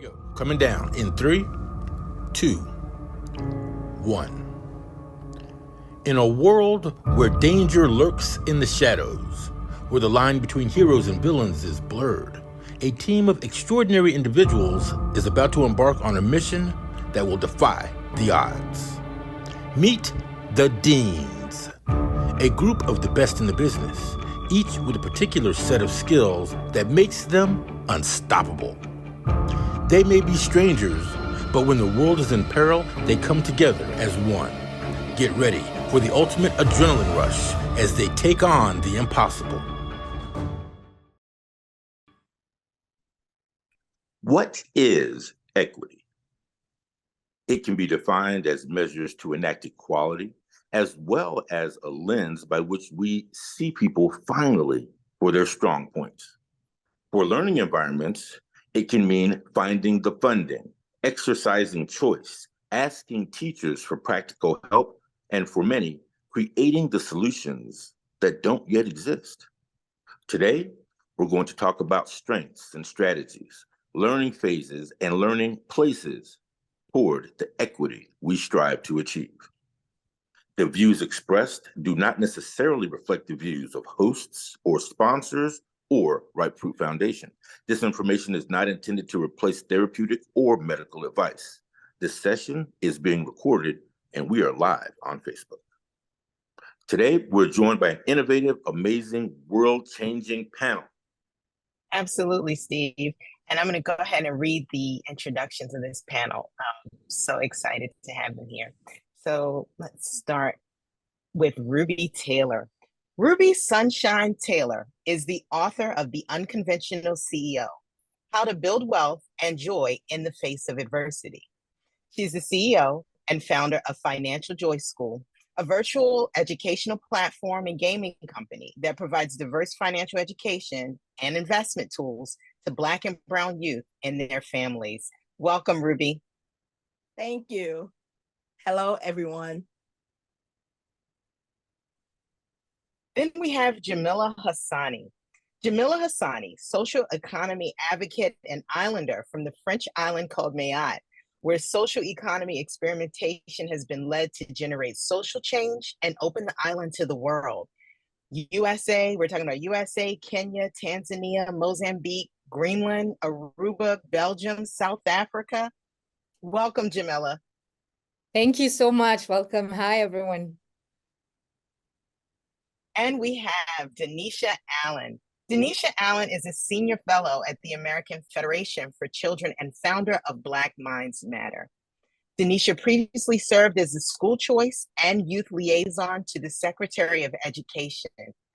go. Coming down in 3, 2, 1. In a world where danger lurks in the shadows, where the line between heroes and villains is blurred, a team of extraordinary individuals is about to embark on a mission that will defy the odds. Meet the DEINs, a group of the best in the business, each with a particular set of skills that makes them unstoppable. They may be strangers, but when the world is in peril, they come together as one. Get ready for the ultimate adrenaline rush as they take on the impossible. What is equity? It can be defined as measures to enact equality, as well as a lens by which we see people finally for their strong points. For learning environments, it can mean finding the funding, exercising choice, asking teachers for practical help, and for many, creating the solutions that don't yet exist. Today, we're going to talk about strengths and strategies, learning phases, and learning places toward the equity we strive to achieve. The views expressed do not necessarily reflect the views of hosts or sponsors or Right Proof Foundation. This information is not intended to replace therapeutic or medical advice. This session is being recorded and we are live on Facebook. Today, we're joined by an innovative, amazing, world-changing panel. Absolutely, Steve. And I'm going to go ahead and read the introduction to this panel. I'm so excited to have them here. So let's start with Ruby Taylor. Ruby Sunshine Taylor is the author of The Unconventional CEO, How to Build Wealth and Joy in the Face of Adversity. She's the CEO and founder of Financial Joy School, a virtual educational platform and gaming company that provides diverse financial education and investment tools to Black and Brown youth and their families. Welcome, Ruby. Thank you. Hello, everyone. Then we have Jamila Hassani. Jamila Hassani, social economy advocate and islander from the French island called Mayotte, where social economy experimentation has been led to generate social change and open the island to the world. USA, we're talking about USA, Kenya, Tanzania, Mozambique, Greenland, Aruba, Belgium, South Africa. Welcome, Jamila. Thank you so much. Welcome. Hi, everyone. And we have Denisha Allen. Denisha Allen is a senior fellow at the American Federation for Children and founder of Black Minds Matter. Denisha previously served as the school choice and youth liaison to the Secretary of Education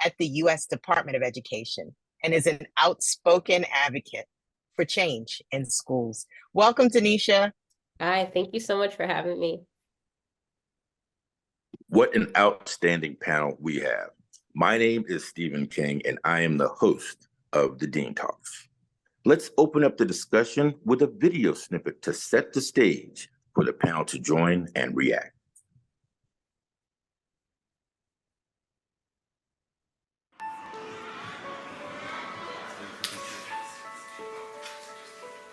at the U.S. Department of Education and is an outspoken advocate for change in schools. Welcome, Denisha. Hi, thank you so much for having me. What an outstanding panel we have. My name is Stephen King, and I am the host of the Dean Talks. Let's open up the discussion with a video snippet to set the stage for the panel to join and react.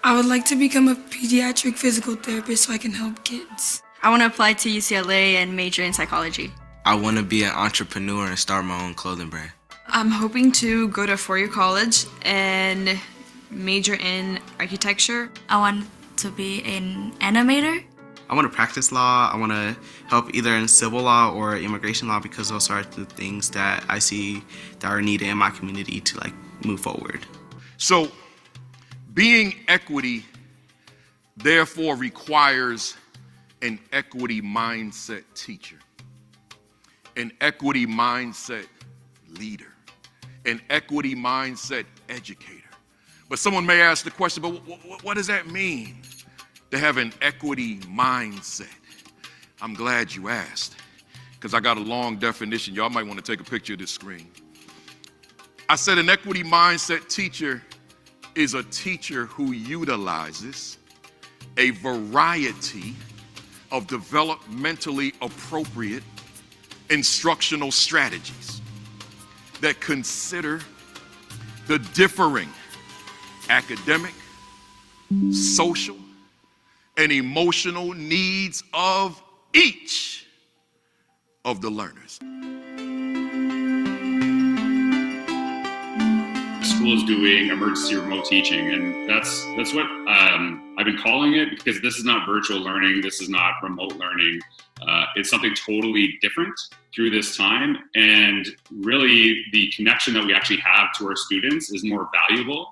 I would like to become a pediatric physical therapist so I can help kids. I want to apply to UCLA and major in psychology. I want to be an entrepreneur and start my own clothing brand. I'm hoping to go to four-year college and major in architecture. I want to be an animator. I want to practice law. I want to help either in civil law or immigration law because those are the things that I see that are needed in my community to move forward. So being equity therefore requires an equity mindset teacher, an equity mindset leader, an equity mindset educator. But someone may ask the question, but what does that mean to have an equity mindset? I'm glad you asked, because I got a long definition. Y'all might want to take a picture of this screen. I said an equity mindset teacher is a teacher who utilizes a variety of developmentally appropriate instructional strategies that consider the differing academic, social, and emotional needs of each of the learners. The school is doing emergency remote teaching, and that's what I've been calling it, because this is not virtual learning, this is not remote learning. It's something totally different through this time, and really the connection that we actually have to our students is more valuable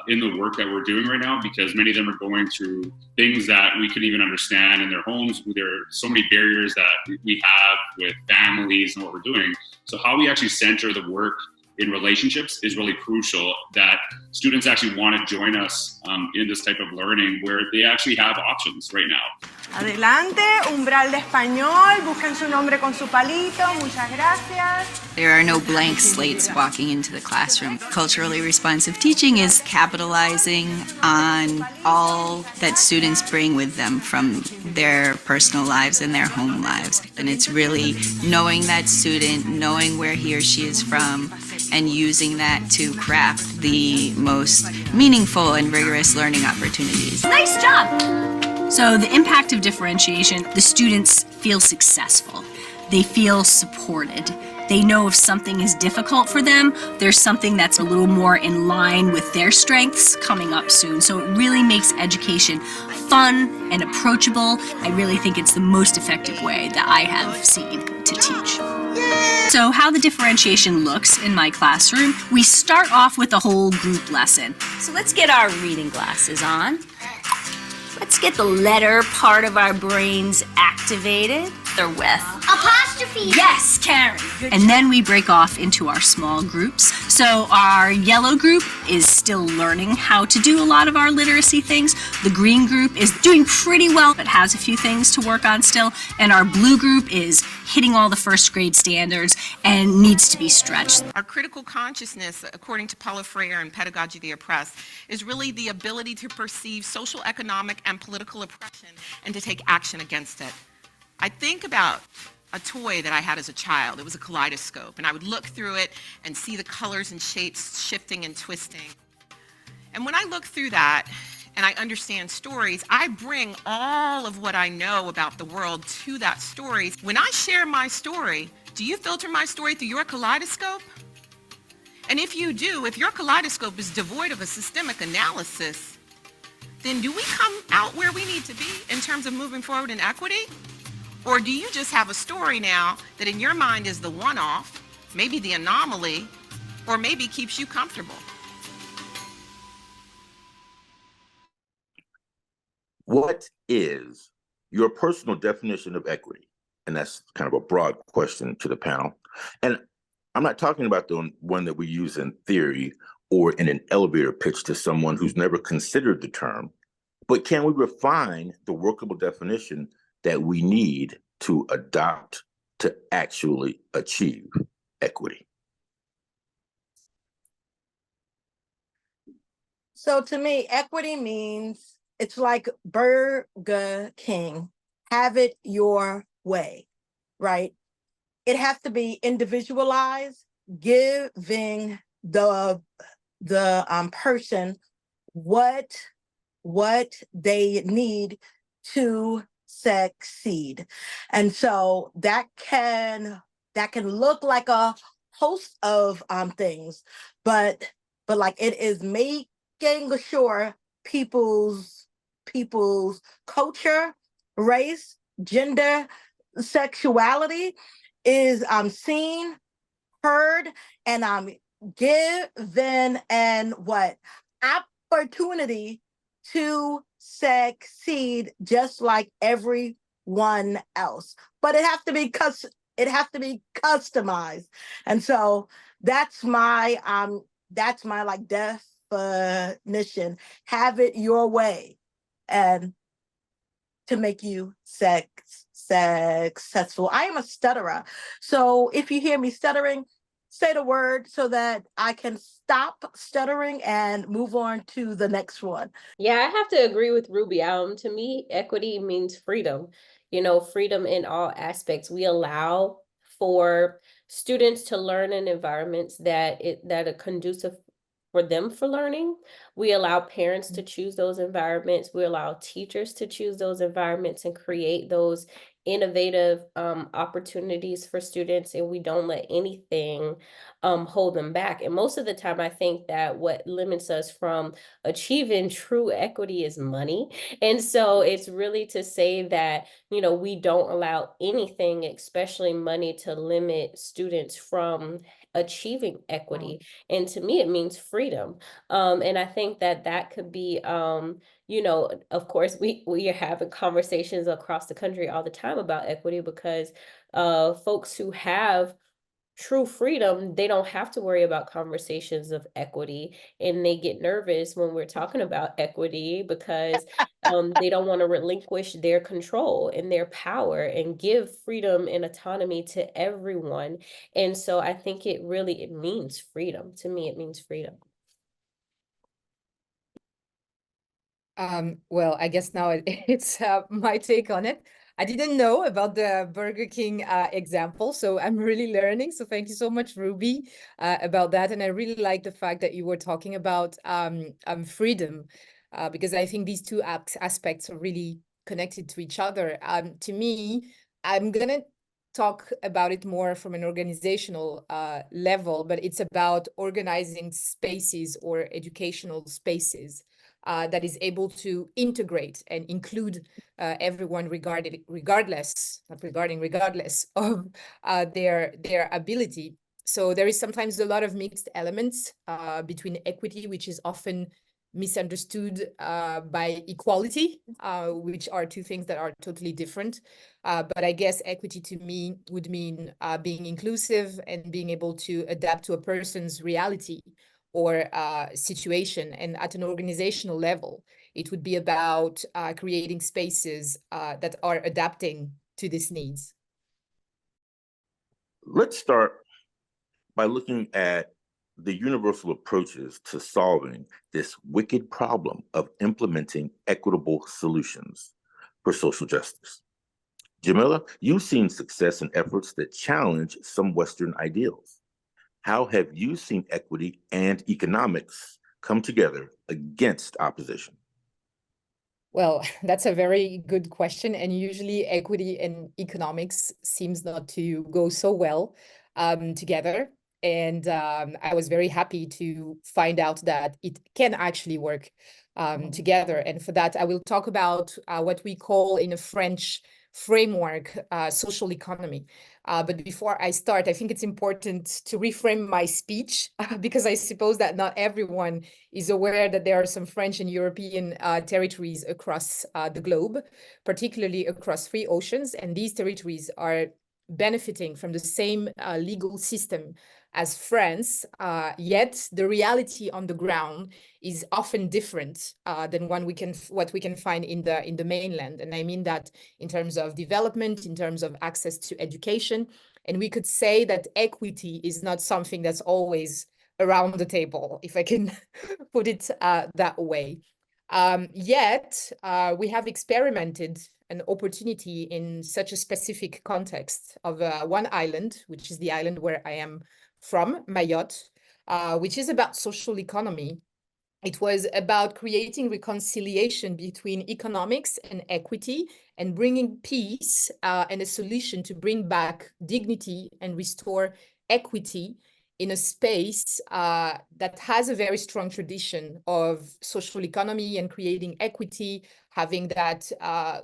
in the work that we're doing right now, because many of them are going through things that we couldn't even understand in their homes. There are so many barriers that we have with families and what we're doing. So how we actually center the work in relationships is really crucial, that students actually want to join us in this type of learning where they actually have options right now. Adelante, umbral de español, busquen su nombre con su palito, muchas gracias. There are no blank slates walking into the classroom. Culturally responsive teaching is capitalizing on all that students bring with them from their personal lives and their home lives. And it's really knowing that student, knowing where he or she is from, and using that to craft the most meaningful and rigorous learning opportunities. Nice job! So the impact of differentiation, the students feel successful. They feel supported. They know if something is difficult for them, there's something that's a little more in line with their strengths coming up soon. So it really makes education fun and approachable. I really think it's the most effective way that I have seen to teach. So how the differentiation looks in my classroom, we start off with a whole group lesson. So let's get our reading glasses on. Let's get the letter part of our brains activated. They're with apostrophe. Yes, Karen. And then we break off into our small groups. So our yellow group is still learning how to do a lot of our literacy things. The green group is doing pretty well, but has a few things to work on still. And our blue group is hitting all the first grade standards and needs to be stretched. Our critical consciousness, according to Paulo Freire and Pedagogy of the Oppressed, is really the ability to perceive social, economic, and political oppression and to take action against it. I think about a toy that I had as a child. It was a kaleidoscope, and I would look through it and see the colors and shapes shifting and twisting. And when I look through that and I understand stories, I bring all of what I know about the world to that story. When I share my story, do you filter my story through your kaleidoscope? And if you do, if your kaleidoscope is devoid of a systemic analysis, then do we come out where we need to be in terms of moving forward in equity? Or do you just have a story now that in your mind is the one-off, maybe the anomaly, or maybe keeps you comfortable? What is your personal definition of equity? And that's kind of a broad question to the panel. And I'm not talking about the one that we use in theory or in an elevator pitch to someone who's never considered the term, but can we refine the workable definition that we need to adopt to actually achieve equity? So to me, equity means it's like Burger King, have it your way, right? It has to be individualized, giving the person what they need to succeed. And so that can look like a host of things, but like it is making sure people's culture, race, gender, sexuality is seen, heard, and given and opportunity to succeed just like everyone else. But it has to be customized. And so that's my like definition. Have it your way, and to make you successful. I am a stutterer. So if you hear me stuttering, say the word so that I can stop stuttering and move on to the next one. Yeah, I have to agree with Ruby. To me, equity means freedom. Freedom in all aspects. We allow for students to learn in environments that are conducive for them for learning. We allow parents to choose those environments. We allow teachers to choose those environments and create those innovative opportunities for students, and we don't let anything hold them back. And most of the time, I think that what limits us from achieving true equity is money. And so it's really to say that, you know, we don't allow anything, especially money, to limit students from achieving equity. And to me, it means freedom. And I think that that could be, you know, of course, we are having conversations across the country all the time about equity, because folks who have true freedom, they don't have to worry about conversations of equity, and they get nervous when we're talking about equity because they don't want to relinquish their control and their power and give freedom and autonomy to everyone. And so I think it means freedom. To me, it means freedom. Well, I guess now it's my take on it. I didn't know about the Burger King example, so I'm really learning. So thank you so much, Ruby, about that. And I really like the fact that you were talking about freedom, because I think these two aspects are really connected to each other. To me, I'm going to talk about it more from an organizational level, but it's about organizing spaces or educational spaces that is able to integrate and include everyone regardless of their ability. So there is sometimes a lot of mixed elements between equity, which is often misunderstood by equality, which are two things that are totally different. But I guess equity to me would mean being inclusive and being able to adapt to a person's reality or situation. And at an organizational level, it would be about creating spaces that are adapting to these needs. Let's start by looking at the universal approaches to solving this wicked problem of implementing equitable solutions for social justice. Jamila, you've seen success in efforts that challenge some Western ideals. How have you seen equity and economics come together against opposition? Well, that's a very good question. And usually equity and economics seems not to go so well together. And I was very happy to find out that it can actually work together. And for that, I will talk about what we call in a French framework, social economy. But before I start, I think it's important to reframe my speech because I suppose that not everyone is aware that there are some French and European territories across the globe, particularly across 3 oceans. And these territories are benefiting from the same legal system as France, yet the reality on the ground is often different than what we can find in the mainland. And I mean that in terms of development, in terms of access to education. And we could say that equity is not something that's always around the table, if I can put it that way. Yet we have experimented an opportunity in such a specific context of one island, which is the island where I am from, Mayotte, which is about social economy. It was about creating reconciliation between economics and equity and bringing peace and a solution to bring back dignity and restore equity in a space that has a very strong tradition of social economy and creating equity, having that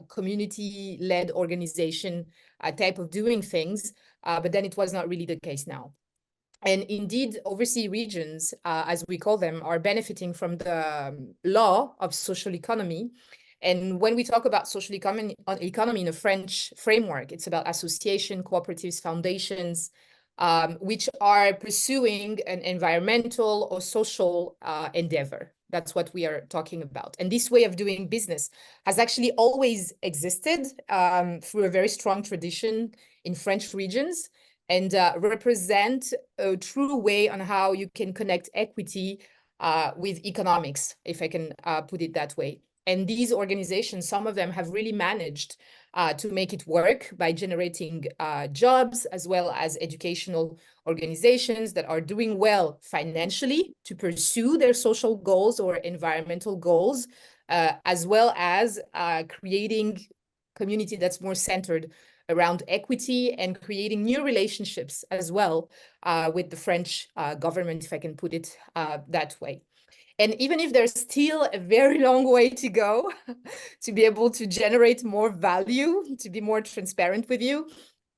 community-led organization type of doing things, but then it was not really the case now. And indeed, overseas regions, as we call them, are benefiting from the law of social economy. And when we talk about social economy in a French framework, it's about association, cooperatives, foundations, which are pursuing an environmental or social endeavor. That's what we are talking about. And this way of doing business has actually always existed through a very strong tradition in French regions, and represent a true way on how you can connect equity with economics, if I can put it that way. And these organizations, some of them have really managed to make it work by generating jobs, as well as educational organizations that are doing well financially to pursue their social goals or environmental goals, as well as creating community that's more centered around equity and creating new relationships as well with the French government, if I can put it that way. And even if there's still a very long way to go to be able to generate more value, to be more transparent with you,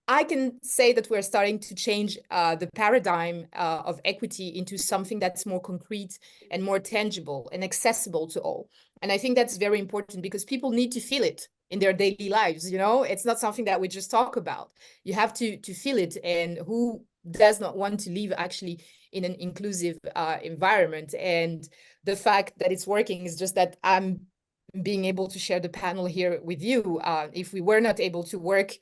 I can say that we're starting to change the paradigm of equity into something that's more concrete and more tangible and accessible to all. And I think that's very important because people need to feel it in their daily lives. You know, it's not something that we just talk about. You have to feel it. And who does not want to live actually in an inclusive environment? And the fact that it's working is just that I'm being able to share the panel here with you. If we were not able to work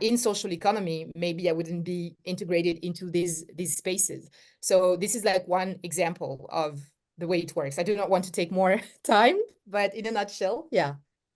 in social economy, maybe I wouldn't be integrated into these spaces. So this is like one example of the way it works. I do not want to take more time, but in a nutshell, yeah.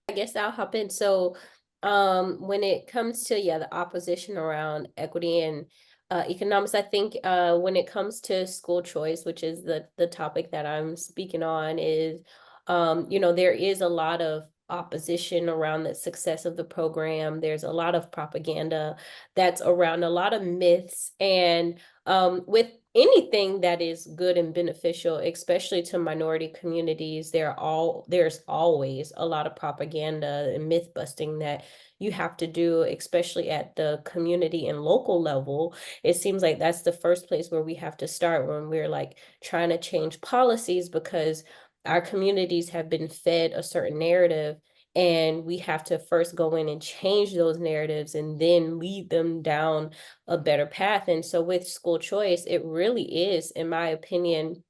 I guess I'll hop in. So when it comes to, the opposition around equity and economics, I think when it comes to school choice, which is the topic that I'm speaking on, is, there is a lot of opposition around the success of the program. There's a lot of propaganda that's around, a lot of myths, and with anything that is good and beneficial, especially to minority communities, there's always a lot of propaganda and myth busting that you have to do, especially at the community and local level. It seems like that's the first place where we have to start when we're like trying to change policies, because our communities have been fed a certain narrative, and we have to first go in and change those narratives and then lead them down a better path. And so with school choice, it really is, in my opinion,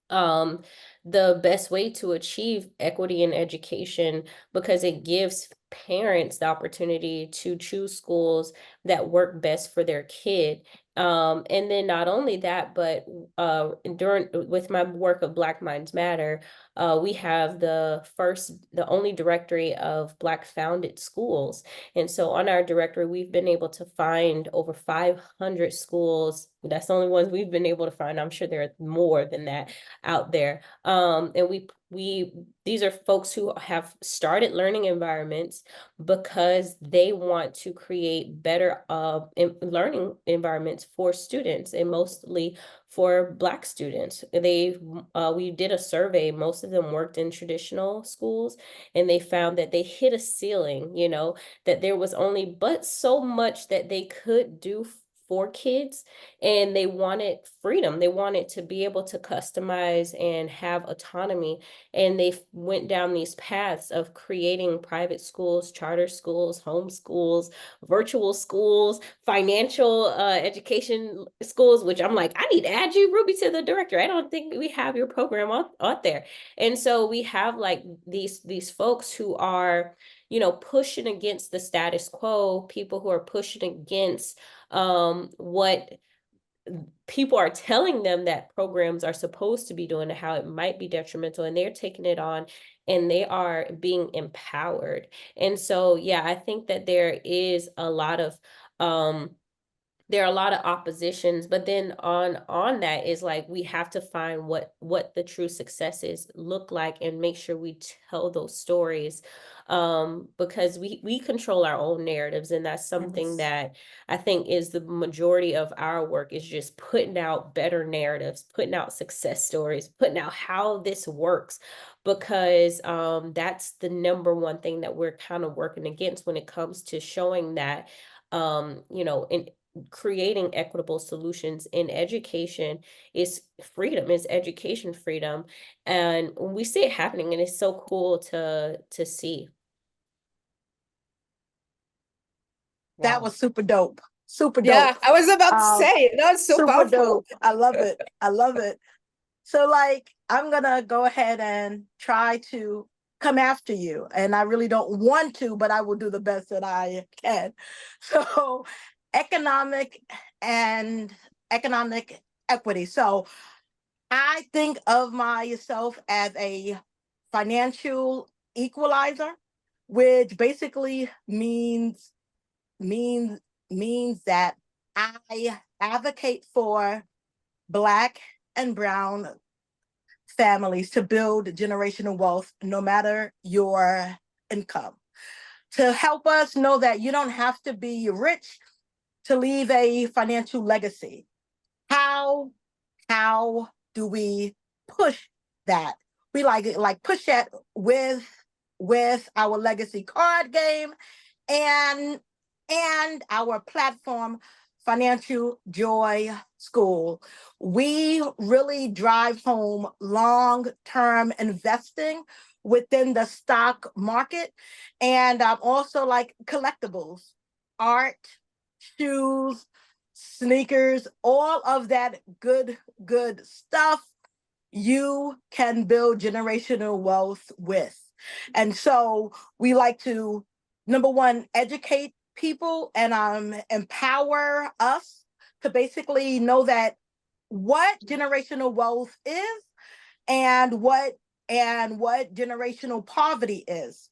the best way to achieve equity in education, because it gives parents the opportunity to choose schools that work best for their kid. And then not only that, but with my work of Black Minds Matter, we have the only directory of Black founded schools. And so on our directory, we've been able to find over 500 schools. That's the only ones we've been able to find. I'm sure there are more than that out there. And these are folks who have started learning environments because they want to create better learning environments for students, and mostly for Black students. We did a survey. Most of them worked in traditional schools, and they found that they hit a ceiling, that there was only but so much that they could do for kids, and they wanted freedom. They wanted to be able to customize and have autonomy. And they went down these paths of creating private schools, charter schools, home schools, virtual schools, financial education schools, which I'm like, I need to add you, Ruby, to the director. I don't think we have your program out there. And so we have like these folks who are, pushing against the status quo, people who are pushing against what people are telling them that programs are supposed to be doing and how it might be detrimental, and they're taking it on and they are being empowered. And so, I think that there is a lot of there are a lot of oppositions, but then on that is like, we have to find what the true successes look like and make sure we tell those stories, because we control our own narratives. And that's something that I think is the majority of our work, is just putting out better narratives, putting out success stories, putting out how this works, because that's the number one thing that we're kind of working against when it comes to showing that, in creating equitable solutions in education is freedom, is education freedom. And we see it happening, and it's so cool to see. That was super dope. Super dope. Yeah, I was about to say, that was so powerful. Dope. I love it. I love it. So like, I'm gonna go ahead and try to come after you. And I really don't want to, but I will do the best that I can. So economic equity. So I think of myself as a financial equalizer. which basically means that I advocate for Black and Brown families to build generational wealth no matter your income. To help us know that you don't have to be rich to leave a financial legacy. How do we push that? We like push that with our legacy card game and our platform, Financial Joy School. We really drive home long-term investing within the stock market, and also like collectibles, art, shoes, sneakers, all of that good stuff you can build generational wealth with. And so we like to, number one, educate people and empower us to basically know that what generational wealth is and what generational poverty is.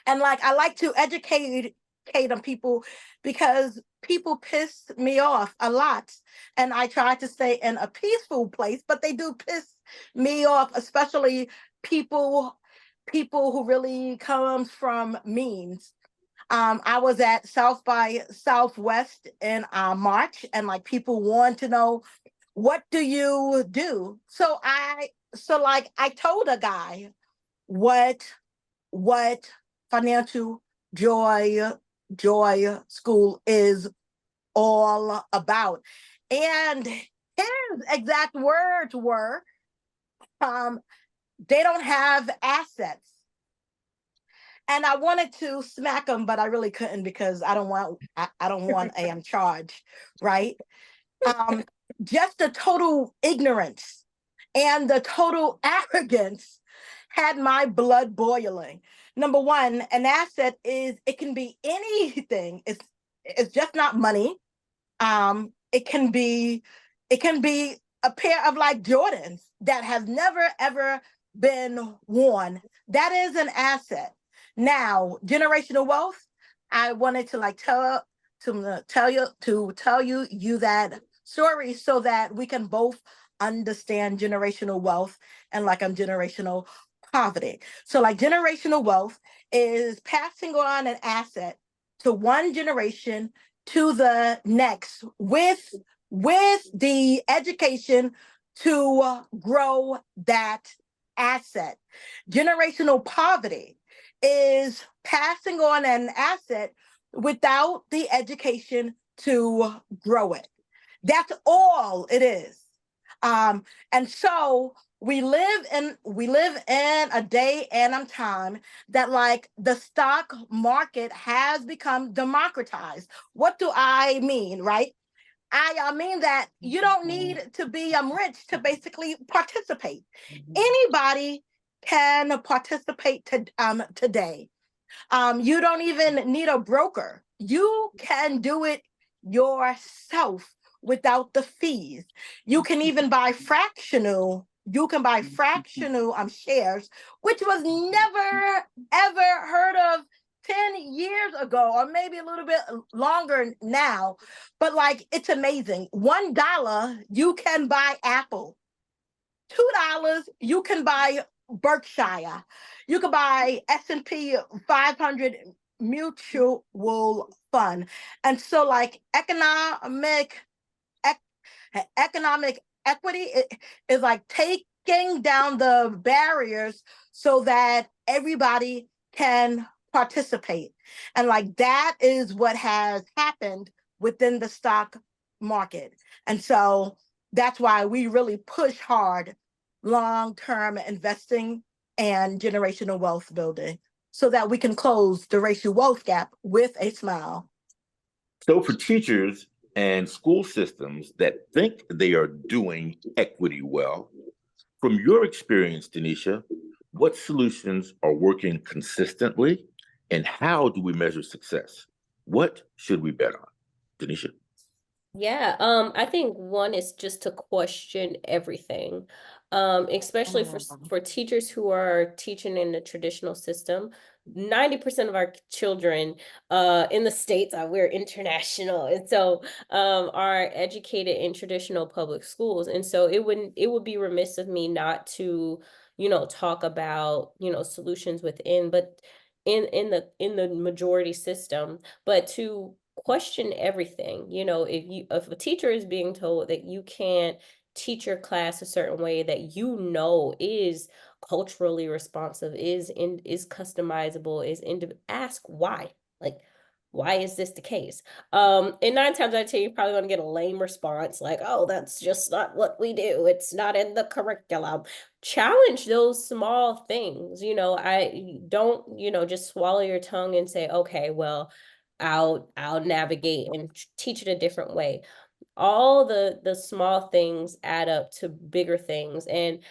And like I like to educate on people because people piss me off a lot, and I try to stay in a peaceful place, but they do piss me off, especially people who really comes from means. I was at South by Southwest in March, and like people want to know, what do you do? So I told a guy what Financial Joy School is all about. And his exact words were, they don't have assets. And I wanted to smack him, but I really couldn't because I don't want a charge, right? Just the total ignorance and the total arrogance had my blood boiling. Number one, an asset it can be anything. It's just not money. It can be a pair of like Jordans that has never ever been worn. That is an asset. Now, generational wealth, I wanted to like tell you that story so that we can both understand generational wealth and generational poverty. So like generational wealth is passing on an asset to one generation to the next with the education to grow that asset. Generational poverty is passing on an asset without the education to grow it. That's all it is. And so we live in a day and a time that like the stock market has become democratized. What do I mean, right? I mean that you don't need to be rich to basically participate. Anybody can participate today. You don't even need a broker. You can do it yourself without the fees. You can even buy fractional. You can buy fractional shares, which was never ever heard of 10 years ago, or maybe a little bit longer now. But like, it's amazing. $1, you can buy Apple. $2, you can buy Berkshire. You can buy S&P 500 mutual fund. And so like economic equity is like taking down the barriers so that everybody can participate. And like that is what has happened within the stock market. And so that's why we really push hard long-term investing and generational wealth building so that we can close the racial wealth gap with a smile. So for teachers and school systems that think they are doing equity well, from your experience, Denisha, what solutions are working consistently and how do we measure success? What should we bet on? Denisha? Yeah, I think one is just to question everything. especially for teachers who are teaching in the traditional system. 90% of our children in the States, we're international, and so are educated in traditional public schools. And so it would be remiss of me not to, talk about, solutions within, but in the majority system, but to question everything. If a teacher is being told that you can't teach your class a certain way that is culturally responsive, is customizable, ask why. Like, why is this the case? And 9 times out of 10, you're probably going to get a lame response like, oh, that's just not what we do. It's not in the curriculum. Challenge those small things. I don't, just swallow your tongue and say, okay, well, I'll navigate and teach it a different way. All the small things add up to bigger things. And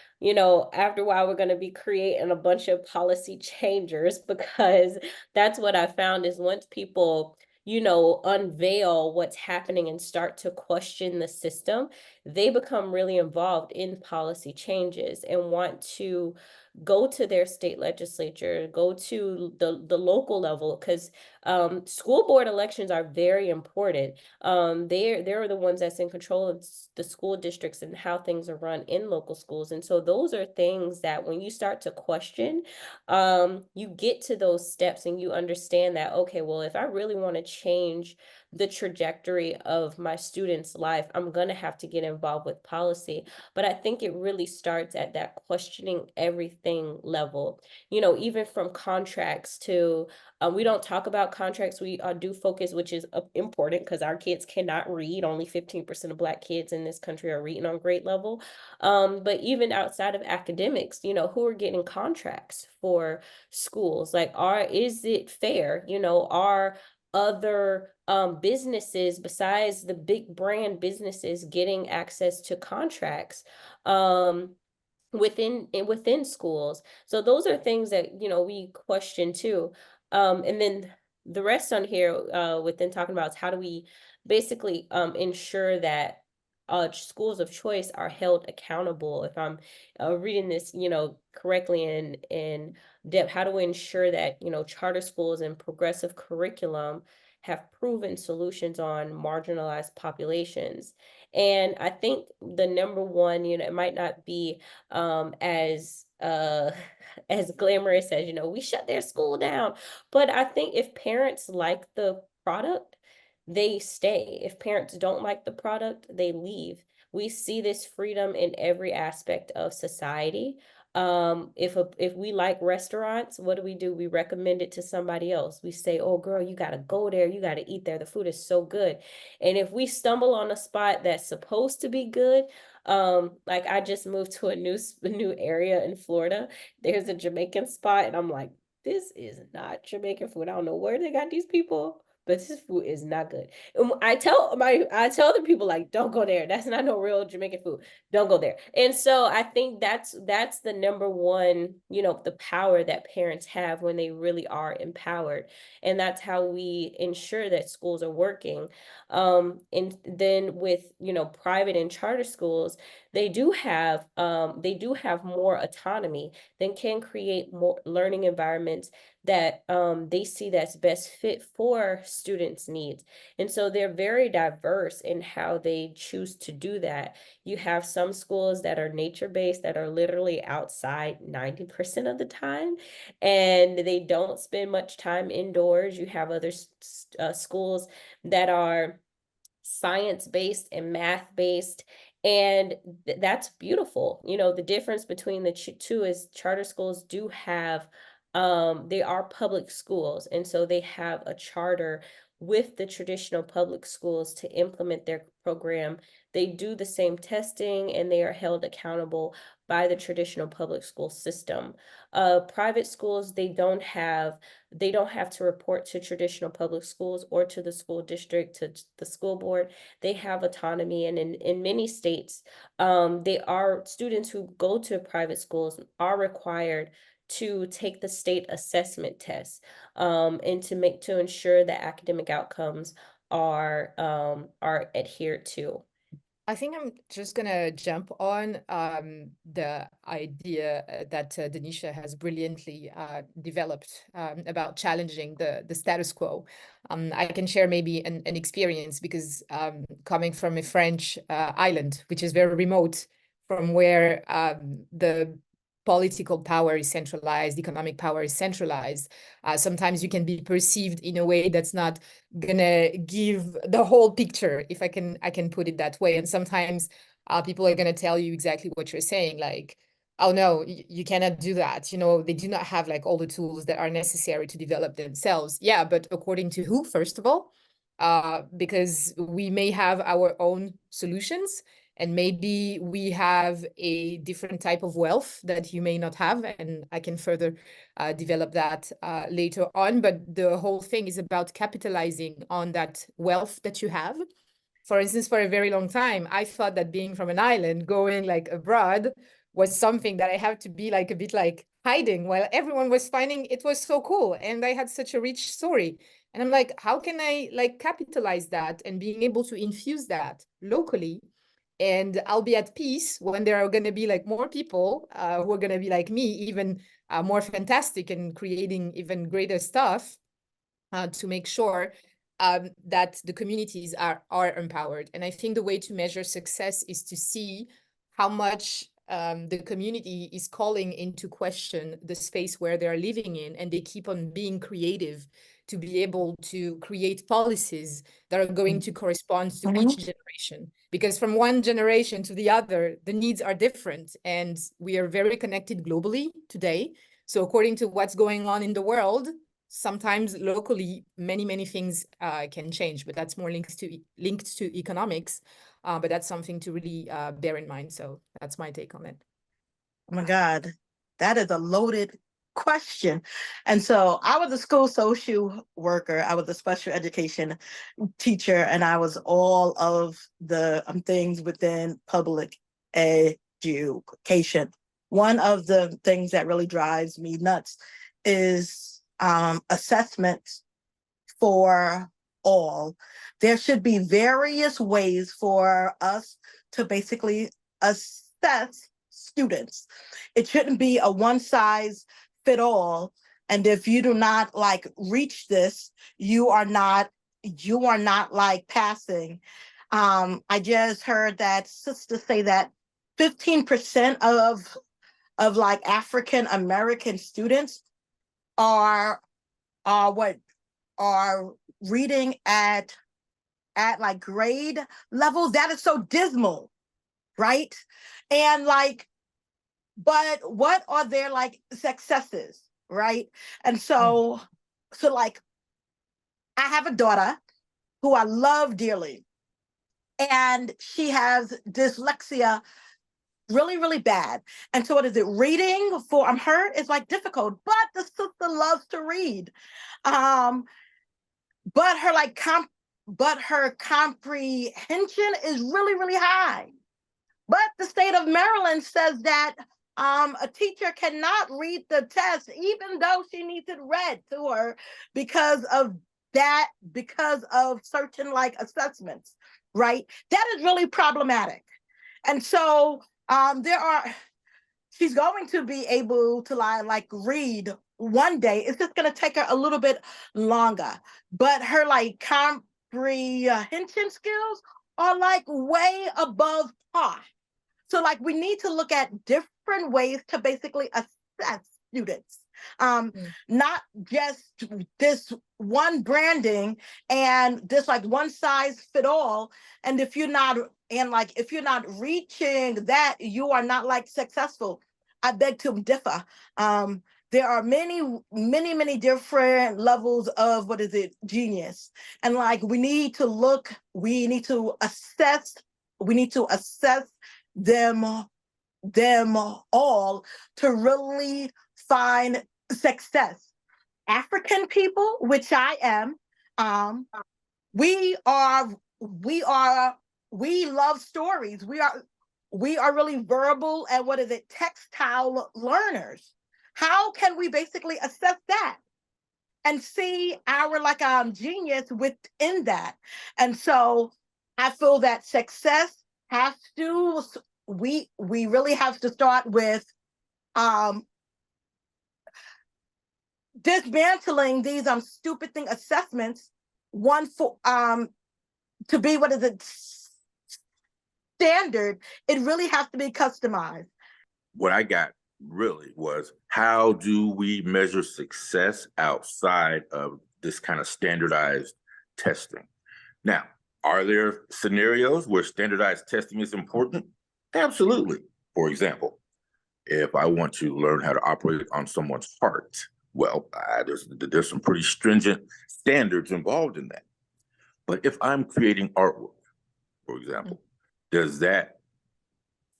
after a while, we're going to be creating a bunch of policy changers, because that's what I found is once people unveil what's happening and start to question the system, they become really involved in policy changes and want to go to their state legislature, go to the local level, because school board elections are very important. They're the ones that's in control of the school districts and how things are run in local schools. And so those are things that when you start to question, you get to those steps and you understand that, okay, well, if I really want to change the trajectory of my student's life, I'm going to have to get involved with policy. But I think it really starts at that questioning everything level, even from contracts to, we don't talk about contracts. We do focus, which is important because our kids cannot read. Only 15% of Black kids in this country are reading on grade level. But even outside of academics, who are getting contracts for schools? Like, is it fair? Are other businesses besides the big brand businesses getting access to contracts within schools? So those are things that we question too. And then the rest on here within talking about is how do we basically ensure that schools of choice are held accountable. If I'm reading this correctly in depth, how do we ensure that charter schools and progressive curriculum have proven solutions on marginalized populations? And I think the number one, it might not be as as glamorous as we shut their school down, but I think if parents like the product, they stay. If parents don't like the product, they leave. We see this freedom in every aspect of society. If we like restaurants, what do? We recommend it to somebody else. We say, oh girl, you gotta go there, you gotta eat there, the food is so good. And if we stumble on a spot that's supposed to be good, like I just moved to a new area in Florida. There's a Jamaican spot, and I'm like, this is not Jamaican food. I don't know where they got these people, but this food is not good. And I tell the people, like, don't go there. That's not no real Jamaican food. Don't go there. And so I think that's the number one, the power that parents have when they really are empowered. And that's how we ensure that schools are working. And then with, private and charter schools, they do have more autonomy. They can create more learning environments that they see that's best fit for students' needs. And so they're very diverse in how they choose to do that. You have some schools that are nature-based, that are literally outside 90% of the time, and they don't spend much time indoors. You have other schools that are science-based and math-based, and that's beautiful. The difference between the two is charter schools do have they are public schools, and so they have a charter with the traditional public schools to implement their program. They do the same testing, and they are held accountable by the traditional public school system. Private schools, they don't have to report to traditional public schools or to the school district, to the school board. They have autonomy, and in many states, students who go to private schools are required to take the state assessment test, and to ensure that academic outcomes are adhered to. I think I'm just gonna jump on the idea that Denisha has brilliantly developed about challenging the status quo. I can share maybe an experience because coming from a French island, which is very remote from where the political power is centralized, economic power is centralized, sometimes you can be perceived in a way that's not gonna give the whole picture, if I can put it that way. And sometimes people are gonna tell you exactly what you're saying, like, oh no, you cannot do that. You know, they do not have like all the tools that are necessary to develop themselves. Yeah, but according to who, first of all? Because we may have our own solutions, and maybe we have a different type of wealth that you may not have, and I can further develop that later on. But the whole thing is about capitalizing on that wealth that you have. For instance, for a very long time, I thought that being from an island, going like abroad was something that I have to be like a bit like hiding, while everyone was finding it was so cool. And I had such a rich story. And I'm like, how can I like capitalize that and being able to infuse that locally? And I'll be at peace when there are going to be like more people who are going to be like me, even more fantastic and creating even greater stuff to make sure that the communities are empowered. And I think the way to measure success is to see how much the community is calling into question the space where they're living in, and they keep on being creative to be able to create policies that are going to correspond to each generation. Because from one generation to the other, the needs are different, and we are very connected globally today. So according to what's going on in the world, sometimes locally, many things can change, but that's more linked to economics. But that's something to really bear in mind. So that's my take on it. Oh my God, that is a loaded question. And so I was a school social worker. I was a special education teacher, and I was all of the things within public education. One of the things that really drives me nuts is assessment for all. There should be various ways for us to basically assess students. It shouldn't be a one size fit all. And if you do not like reach this, you are not like passing. I just heard that sister say that 15% of like African American students are reading at like grade level. That is so dismal, right? And like, but what are their like successes, right? And so like, I have a daughter who I love dearly, and she has dyslexia really bad. And so what is it? Reading for her is like difficult, but the sister loves to read. But her comprehension is really high. But the state of Maryland says that a teacher cannot read the test, even though she needs it read to her because of certain like assessments, right? That is really problematic. And so she's going to be able to like read one day. It's just going to take her a little bit longer, but her like comprehension skills are like way above par. So like we need to look at different ways to basically assess students. Not just this one branding and this like one size fit all. And if you're not reaching that, you are not like successful. I beg to differ. There are many different levels of genius. And like we need to assess them all to really find success. African people, which I am, we love stories. We are really verbal and textile learners. How can we basically assess that and see our genius within that? And so I feel that success have to, we really have to start with dismantling these stupid thing assessments, one for to be, what is it, standard. It really has to be customized. What I got really was, how do we measure success outside of this kind of standardized testing? Now, are there scenarios where standardized testing is important? Absolutely. For example, if I want to learn how to operate on someone's heart, well, there's some pretty stringent standards involved in that. But if I'm creating artwork, for example, does that,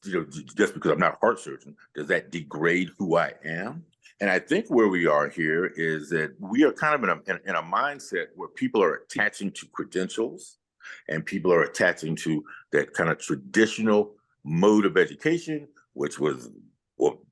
just because I'm not a heart surgeon, does that degrade who I am? And I think where we are here is that we are kind of in a mindset where people are attaching to credentials, and people are attaching to that kind of traditional mode of education, which was, well,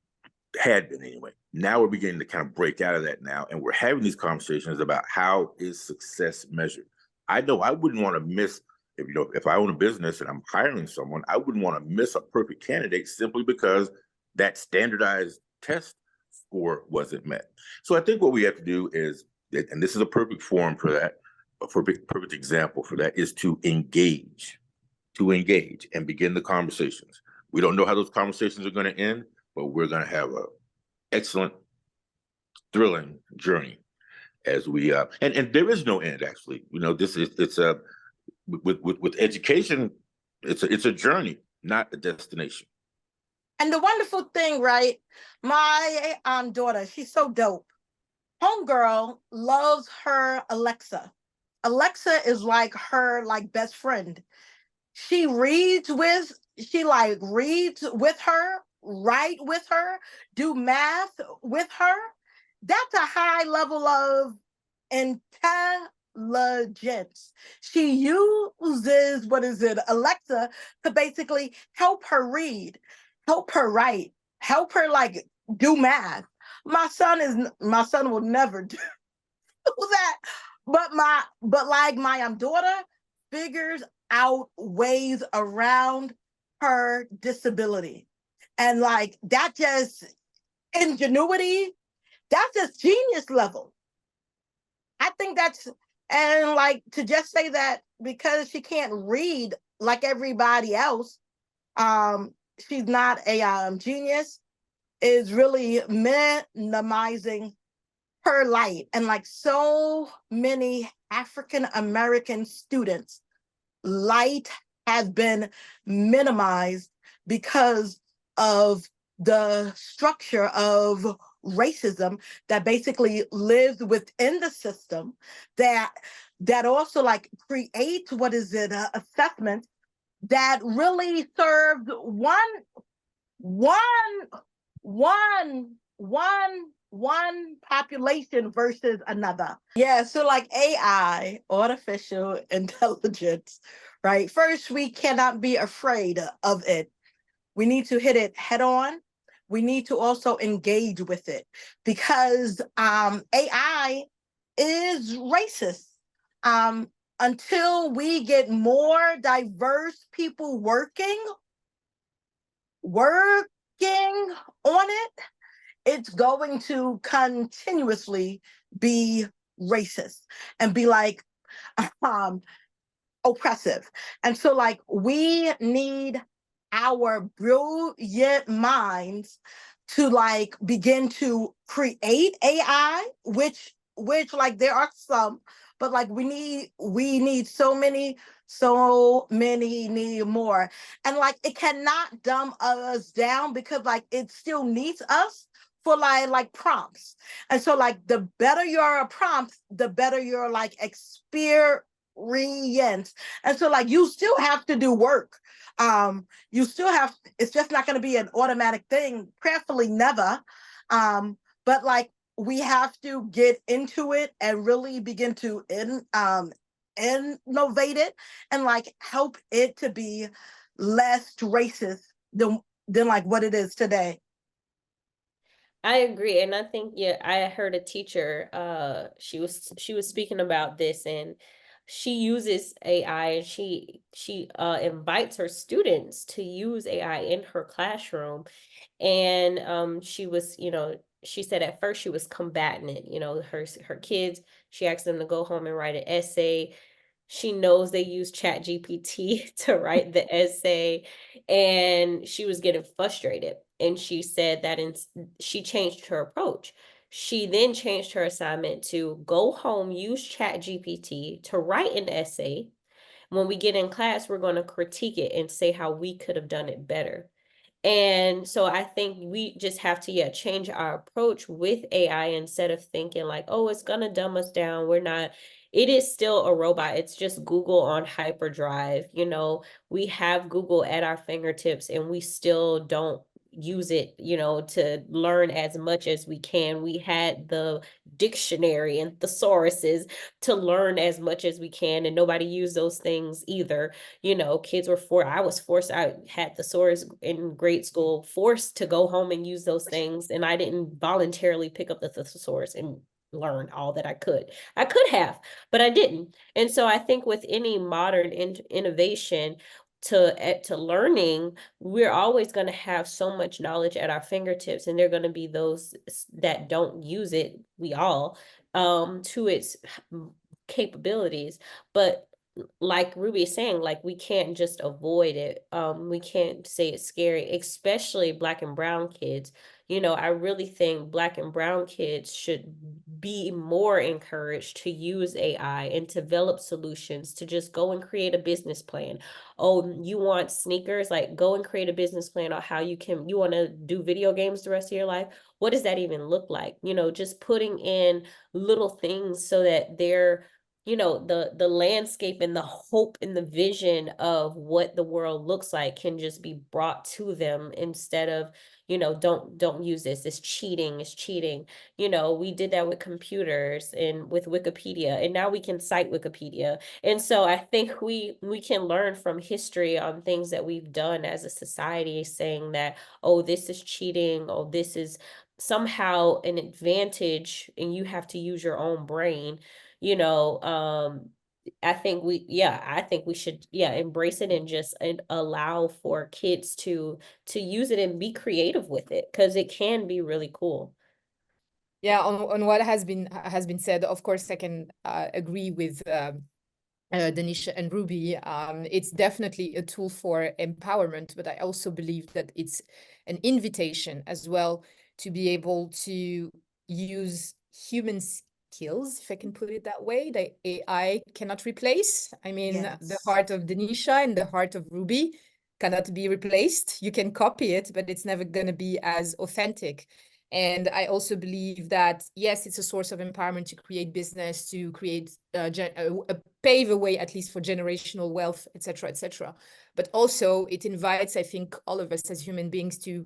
had been anyway. Now we're beginning to kind of break out of that now, and we're having these conversations about how is success measured. I know I wouldn't want to miss, if I own a business and I'm hiring someone, I wouldn't want to miss a perfect candidate simply because that standardized test score wasn't met. So I think what we have to do is, and this is a perfect forum for that, a perfect example for that, is to engage and begin the conversations. We don't know how those conversations are going to end, but we're going to have an excellent, thrilling journey as we and there is no end, actually. This is, it's a, with education, it's a journey, not a destination. And the wonderful thing, right? My daughter, she's so dope. Homegirl loves her Alexa. Alexa is like her best friend. She reads with her, write with her, do math with her. That's a high level of intelligence. She uses, Alexa to basically help her read, help her write, help her do math. My son will never do that. But my daughter figures out ways around her disability. And that just ingenuity, that's just genius level. I think that's, and to just say that because she can't read like everybody else, she's not a genius, is really minimizing her light. And so many African American students, light has been minimized because of the structure of racism that basically lives within the system, that also creates assessments that really served one population versus another. Yeah, so AI, artificial intelligence, right? First, we cannot be afraid of it. We need to hit it head on. We need to also engage with it, because AI is racist. Until we get more diverse people working on it, it's going to continuously be racist and be oppressive. And so we need our brilliant minds to begin to create AI, which there are some, but we need so many more. And it cannot dumb us down, because it still needs us for prompts. And so the better your prompts, the better your experience. And so you still have to do work. You still have, it's just not going to be an automatic thing, prayerfully never. But we have to get into it and really begin to innovate it and help it to be less racist than what it is today. I agree, and I think I heard a teacher. She was speaking about this, and she uses AI, and she invites her students to use AI in her classroom. And she was, she said at first she was combating it. Her kids, she asked them to go home and write an essay. She knows they use Chat GPT to write the essay, and she was getting frustrated. And she said that she changed her approach. She then changed her assignment to go home, use Chat GPT to write an essay. When we get in class, we're going to critique it and say how we could have done it better. And so I think we just have to, change our approach with AI instead of thinking like, oh, it's going to dumb us down. We're not, it is still a robot. It's just Google on hyperdrive. We have Google at our fingertips and we still don't use it, to learn as much as we can. We had the dictionary and thesauruses to learn as much as we can, and nobody used those things either. Kids were I was forced, I had thesaurus in grade school, forced to go home and use those things, and I didn't voluntarily pick up the thesaurus and learn all that I could. I could have, but I didn't. And so I think with any modern innovation to learning, we're always going to have so much knowledge at our fingertips, and there are going to be those that don't use it, we all, to its capabilities. But like Ruby is saying, like, we can't just avoid it. We can't say it's scary, especially Black and brown kids. I really think Black and brown kids should be more encouraged to use AI and develop solutions, to just go and create a business plan. Oh, you want sneakers? Like, go and create a business plan on how you want to do video games the rest of your life. What does that even look like? Just putting in little things so that they're, the landscape and the hope and the vision of what the world looks like can just be brought to them, instead of, don't use this, it's cheating. We did that with computers and with Wikipedia, and now we can cite Wikipedia. And so I think we can learn from history on things that we've done as a society, saying that, oh, this is cheating, oh, this is somehow an advantage, and you have to use your own brain. I think we should, embrace it, and just allow for kids to use it and be creative with it, because it can be really cool. Yeah, on what has been said, of course, I can agree with Danisha and Ruby. It's definitely a tool for empowerment, but I also believe that it's an invitation as well to be able to use human skills, if I can put it that way, that AI cannot replace. I mean, the heart of Danisha and the heart of Ruby cannot be replaced. You can copy it, but it's never going to be as authentic. And I also believe that, yes, it's a source of empowerment to create business, to create pave a way, at least, for generational wealth, et cetera. But also it invites, I think, all of us as human beings to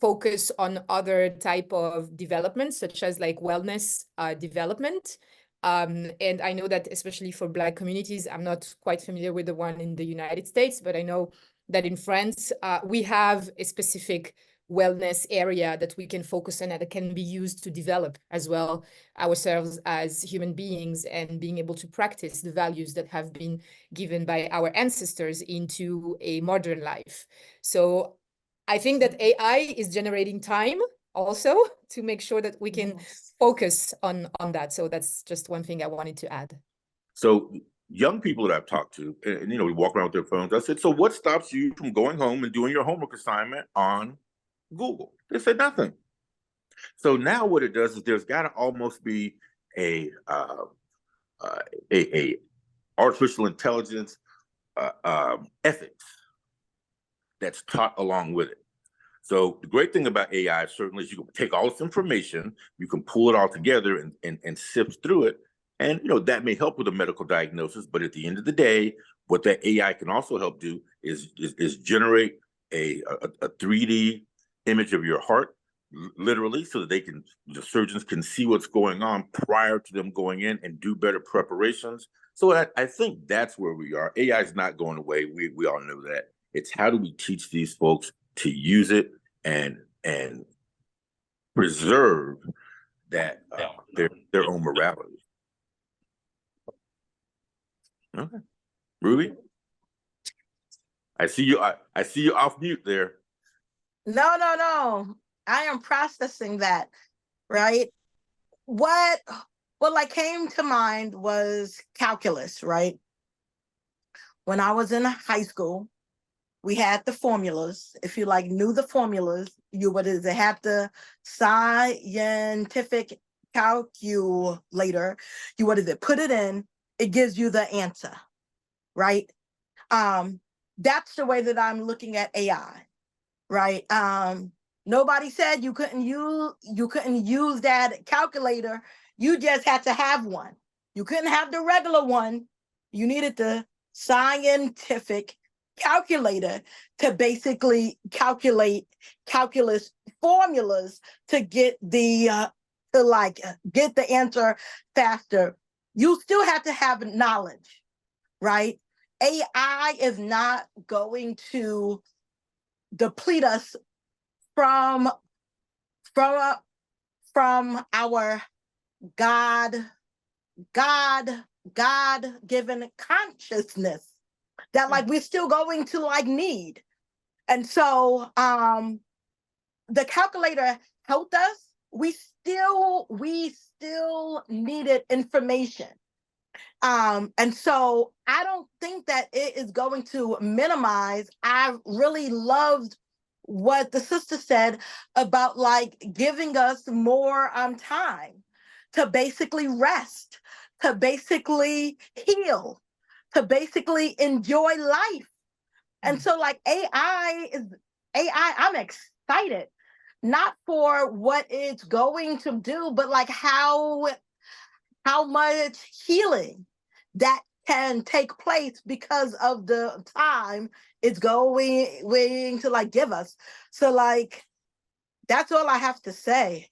focus on other type of developments, such as like wellness development. And I know that especially for Black communities, I'm not quite familiar with the one in the United States, but I know that in France, we have a specific wellness area that we can focus on, and that can be used to develop as well ourselves as human beings, and being able to practice the values that have been given by our ancestors into a modern life. So I think that AI is generating time also to make sure that we can focus on that. So that's just one thing I wanted to add. So young people that I've talked to, and we walk around with their phones, I said, so what stops you from going home and doing your homework assignment on Google? They said nothing. So now what it does is there's got to almost be a artificial intelligence ethics that's taught along with it. So the great thing about AI certainly is you can take all this information, you can pull it all together and sift through it. And that may help with a medical diagnosis, but at the end of the day, what that AI can also help do is generate a 3D image of your heart, literally, so that the surgeons can see what's going on prior to them going in and do better preparations. So I think that's where we are. AI is not going away. We all know that. It's how do we teach these folks to use it and preserve that their own morality. Okay. Ruby? I see you off mute there. No. I am processing that, right? What like came to mind was calculus, right? When I was in high school, we had the formulas. If you like knew the formulas, you would have the scientific calculator. You put it in, it gives you the answer, right? That's the way that I'm looking at AI, right? Nobody said you couldn't use that calculator. You just had to have one. You couldn't have the regular one. You needed the scientific calculator to basically calculate calculus formulas to get the get the answer faster. You still have to have knowledge, right? AI is not going to deplete us from our God-given consciousness that like we're still going to like need. And so the calculator helped us. We still needed information. And so I don't think that it is going to minimize. I really loved what the sister said about like giving us more time to basically rest, to basically heal, to basically enjoy life. And so like AI, I'm excited, not for what it's going to do, but like how much healing that can take place because of the time it's going to like give us. So like, that's all I have to say.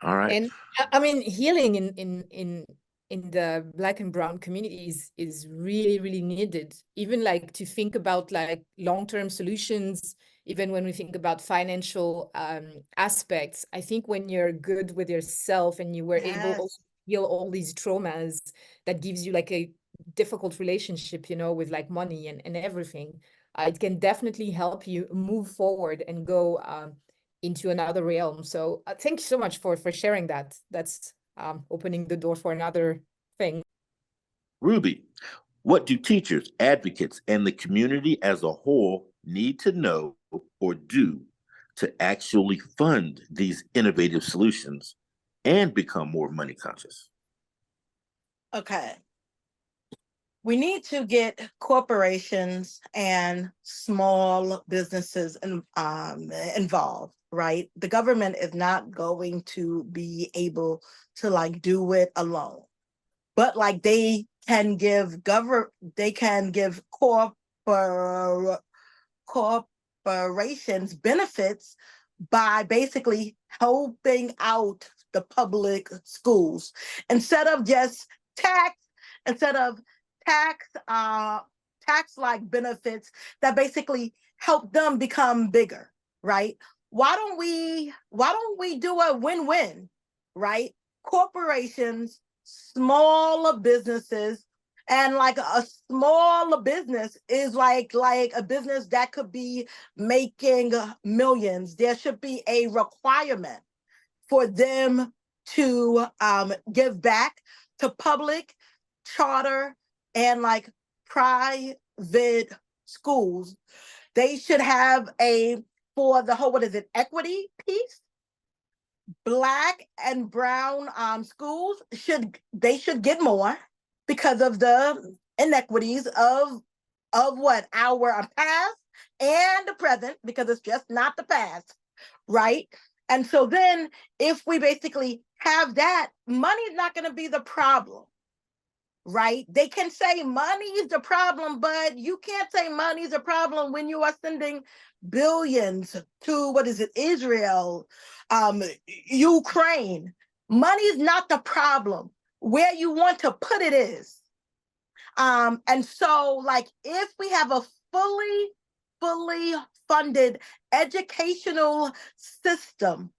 All right. And I mean, healing in the Black and brown communities is really, really needed. Even like to think about like long-term solutions, even when we think about financial aspects. I think when you're good with yourself and you were able to heal all these traumas, that gives you like a difficult relationship, you know, with like money and everything. It can definitely help you move forward and go into another realm. So thank you so much for sharing that. That's opening the door for another thing. Ruby, what do teachers, advocates, and the community as a whole need to know or do to actually fund these innovative solutions and become more money conscious? Okay. We need to get corporations and small businesses involved, right? The government is not going to be able to like do it alone, but like they can give corporations benefits by basically helping out the public schools instead of tax like benefits that basically help them become bigger, right? Why don't we do a win-win, right? Corporations, small businesses, and like a small business is like a business that could be making millions. There should be a requirement for them to give back to public, charter, and like private schools. They should have for the whole, equity piece. Black and brown schools should get more because of the inequities of what our past and the present, because it's just not the past, right? And so then if we basically have that, money is not going to be the problem, right? They can say money is the problem, but you can't say money is a problem when you are sending billions to Israel, Ukraine. Money is not the problem. Where you want to put it is. And so like if we have a fully funded educational system,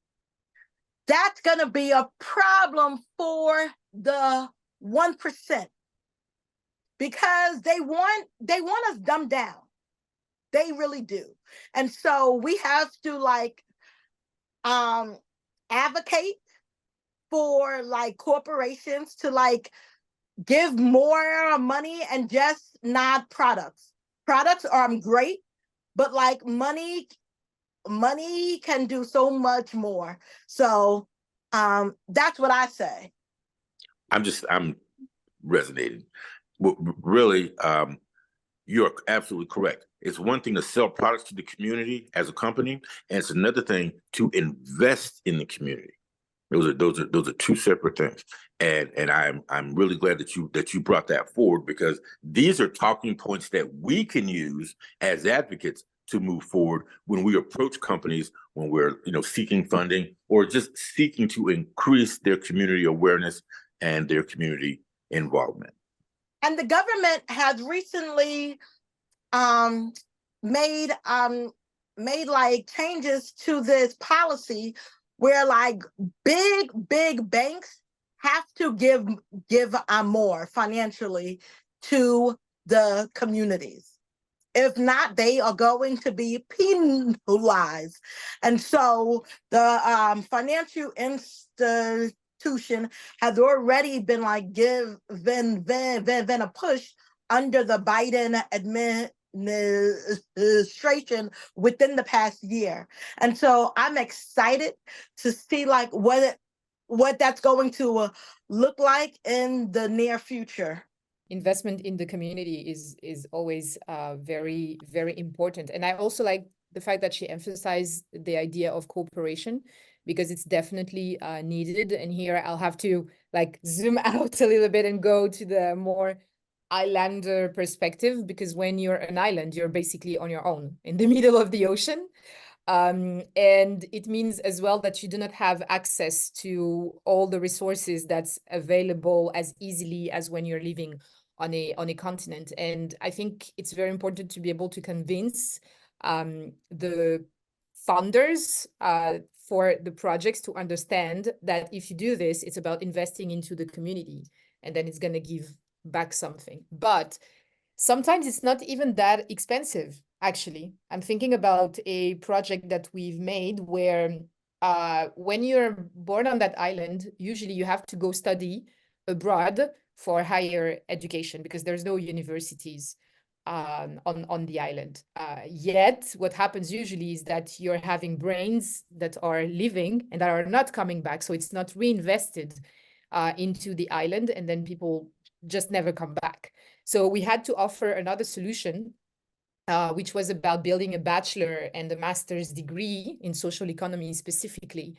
that's going to be a problem for the 1%, because they want us dumbed down. They really do. And so we have to like advocate for like corporations to like give more money and just not products. Products are great, but like money can do so much more. So that's what I say. I'm resonating. Really, you're absolutely correct. It's one thing to sell products to the community as a company, and it's another thing to invest in the community. Those are two separate things. And I'm really glad that you brought that forward, because these are talking points that we can use as advocates to move forward when we approach companies, when we're seeking funding or just seeking to increase their community awareness and their community involvement. And the government has recently made like changes to this policy where like big banks have to give more financially to the communities. If not, they are going to be penalized. And so the financial institution has already been like given a push under the Biden administration within the past year. And so I'm excited to see like what that's going to look like in the near future. Investment in the community is always very, very important. And I also like the fact that she emphasized the idea of cooperation, because it's definitely needed. And here I'll have to like zoom out a little bit and go to the more islander perspective, because when you're an island, you're basically on your own in the middle of the ocean. And it means as well that you do not have access to all the resources that's available as easily as when you're living on a continent. And I think it's very important to be able to convince the funders for the projects to understand that if you do this, it's about investing into the community, and then it's going to give back something. But sometimes it's not even that expensive. Actually, I'm thinking about a project that we've made where when you're born on that island, usually you have to go study abroad for higher education because there's no universities on the island. Yet what happens usually is that you're having brains that are living and that are not coming back. So it's not reinvested into the island, and then people just never come back. So we had to offer another solution, which was about building a bachelor and a master's degree in social economy specifically,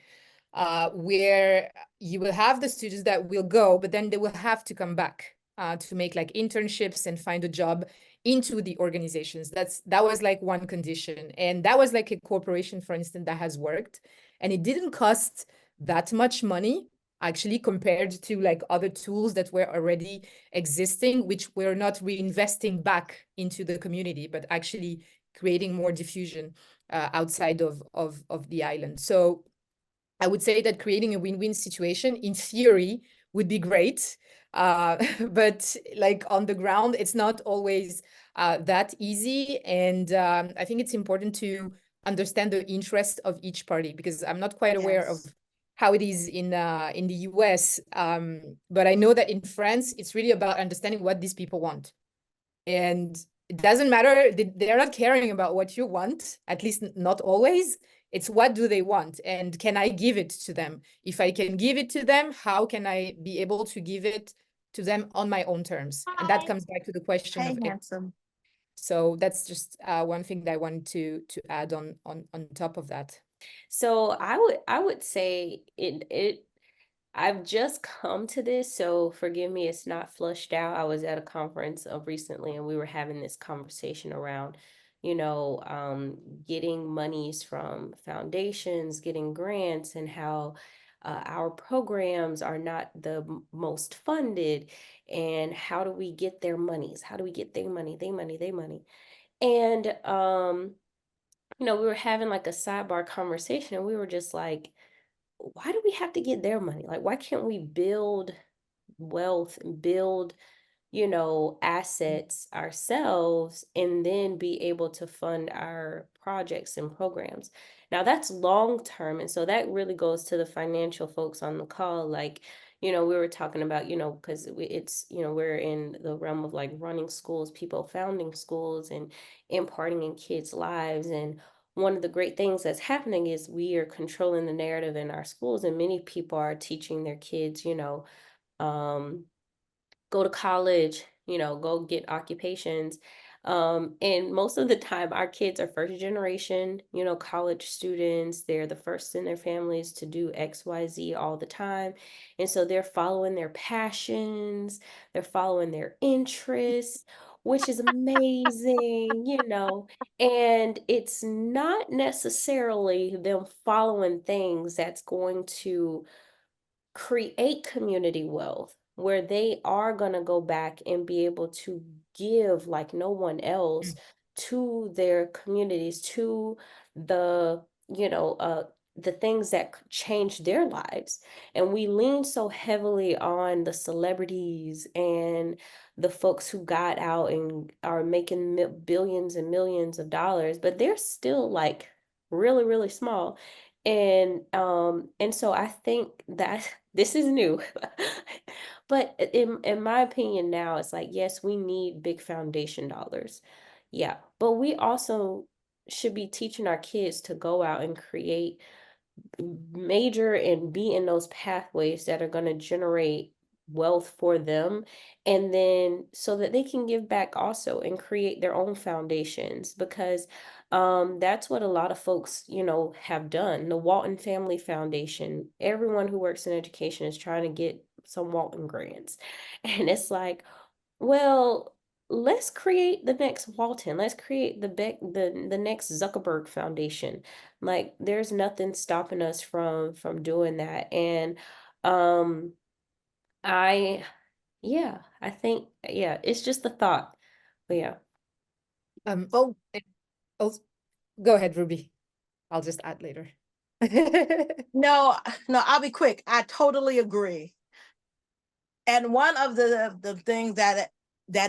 where you will have the students that will go, but then they will have to come back to make like internships and find a job into the organizations. That was like one condition. And that was like a corporation, for instance, that has worked. And it didn't cost that much money, actually, compared to like other tools that were already existing, which were not reinvesting back into the community, but actually creating more diffusion outside of the island. So I would say that creating a win-win situation in theory would be great, but like on the ground, it's not always that easy. And I think it's important to understand the interest of each party, because I'm not quite aware of how it is in the US. But I know that in France, it's really about understanding what these people want. And it doesn't matter, they're not caring about what you want, at least not always. It's what do they want, and can I give it to them? If I can give it to them, how can I be able to give it to them on my own terms? And that comes back to the question of handsome. So that's just one thing that I wanted to add on top of that. So I would say I've just come to this, so forgive me, it's not flushed out. I was at a conference recently, and we were having this conversation around, getting monies from foundations, getting grants, and how our programs are not the most funded, and how do we get their monies? How do we get their money? And we were having like a sidebar conversation, and we were just like, why do we have to get their money? Like, why can't we build wealth and build assets ourselves and then be able to fund our projects and programs. Now that's long term. And so that really goes to the financial folks on the call. Like, we were talking about, because it's, we're in the realm of like running schools, people founding schools and imparting in kids' lives. And one of the great things that's happening is we are controlling the narrative in our schools, and many people are teaching their kids, go to college, go get occupations. And most of the time, our kids are first generation, college students. They're the first in their families to do XYZ all the time. And so they're following their passions, they're following their interests, which is amazing, and it's not necessarily them following things that's going to create community wealth where they are going to go back and be able to give like no one else to their communities, to the the things that change their lives. And we lean so heavily on the celebrities and the folks who got out and are making billions and millions of dollars, but they're still like really, really small. And so I think that this is new. But in my opinion now, it's like, yes, we need big foundation dollars. Yeah, but we also should be teaching our kids to go out and create, major and be in those pathways that are going to generate wealth for them, and then so that they can give back also and create their own foundations, because that's what a lot of folks have done. The Walton Family Foundation, everyone who works in education is trying to get some Walton grants. And it's like, well, let's create the next Walton. Let's create the next Zuckerberg Foundation. Like, there's nothing stopping us from doing that. And I I think it's just a thought. But yeah. Oh, go ahead, Ruby. I'll just add later. No, I'll be quick. I totally agree. And one of the things that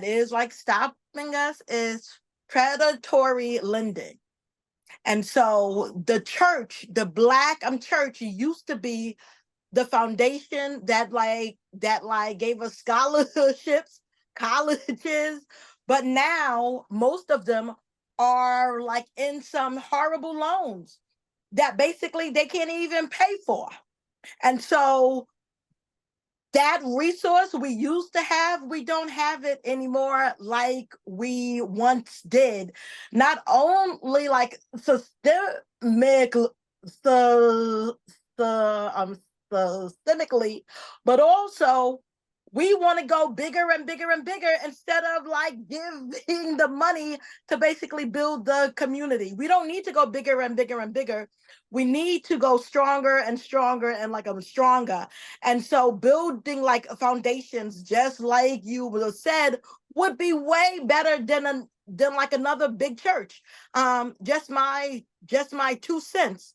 is like stopping us is predatory lending. And so the church, the Black church used to be the foundation that gave us scholarships, colleges, but now most of them are like in some horrible loans that basically they can't even pay for. And so that resource we used to have, we don't have it anymore like we once did. Not only like systemically, but also we want to go bigger and bigger and bigger instead of like giving the money to basically build the community. We don't need to go bigger and bigger and bigger. We need to go stronger and stronger and stronger. And so building like foundations, just like you said, would be way better than like another big church. Just my 2 cents.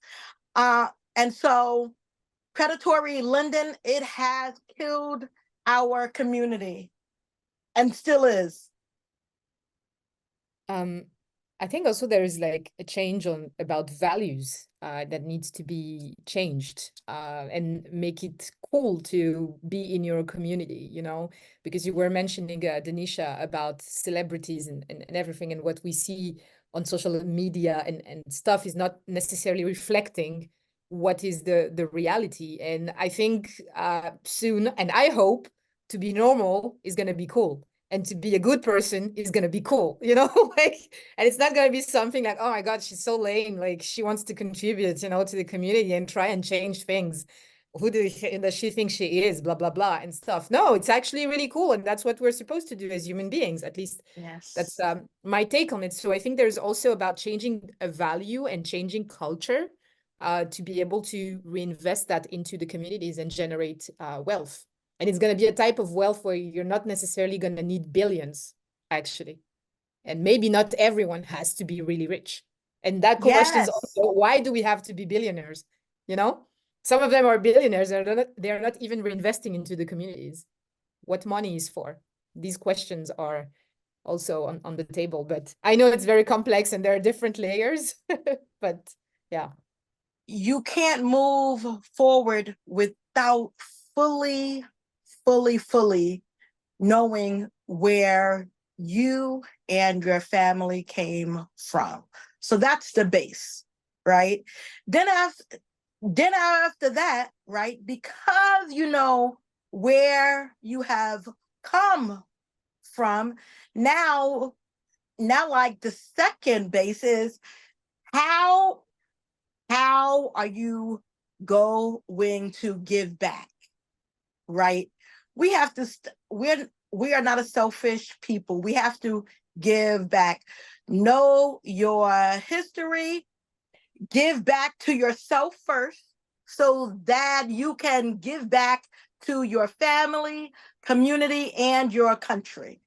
And so predatory lending, it has killed our community and still is. I think also there is like a change about values that needs to be changed and make it cool to be in your community, because you were mentioning, Denisha, about celebrities and everything, and what we see on social media and stuff is not necessarily reflecting what is the reality. And I think soon, and I hope, to be normal is going to be cool. And to be a good person is going to be cool, like, and it's not going to be something like, oh my God, she's so lame. Like, she wants to contribute, to the community and try and change things. Who does she think she is? Blah, blah, blah, and stuff. No, it's actually really cool. And that's what we're supposed to do as human beings. At least that's my take on it. So I think there's also about changing a value and changing culture to be able to reinvest that into the communities and generate wealth. And it's going to be a type of wealth where you're not necessarily going to need billions, actually. And maybe not everyone has to be really rich. And that question is also, why do we have to be billionaires? Some of them are billionaires. They're not even reinvesting into the communities. What money is for? these questions are also on the table, but I know it's very complex and there are different layers, but yeah. You can't move forward without fully knowing where you and your family came from. So that's the base, right? Then after that, right, because you know where you have come from, now like the second base is how are you going to give back, right? We have to we are not a selfish people. We have to give back. Know your history, give back to yourself first so that you can give back to your family, community, and your country,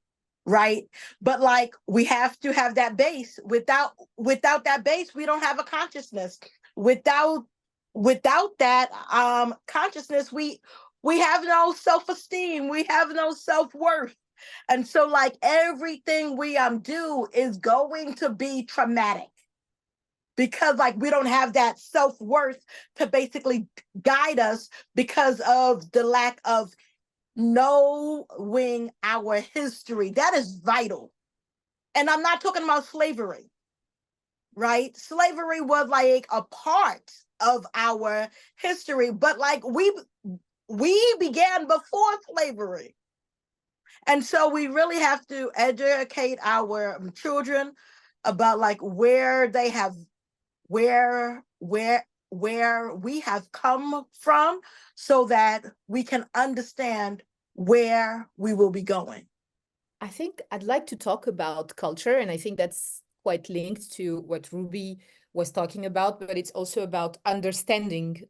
right? But like we have to have that base. Without that base, we don't have a consciousness. Without that consciousness, we have no self-esteem, we have no self-worth. And so like everything we do is going to be traumatic because like we don't have that self-worth to basically guide us because of the lack of knowing our history. That is vital. And I'm not talking about slavery, right? Slavery was like a part of our history, but like we began before slavery. And so we really have to educate our children about like where they have where we have come from so that we can understand where we will be going. I think I'd like to talk about culture, and I think that's quite linked to what Ruby was talking about, but it's also about understanding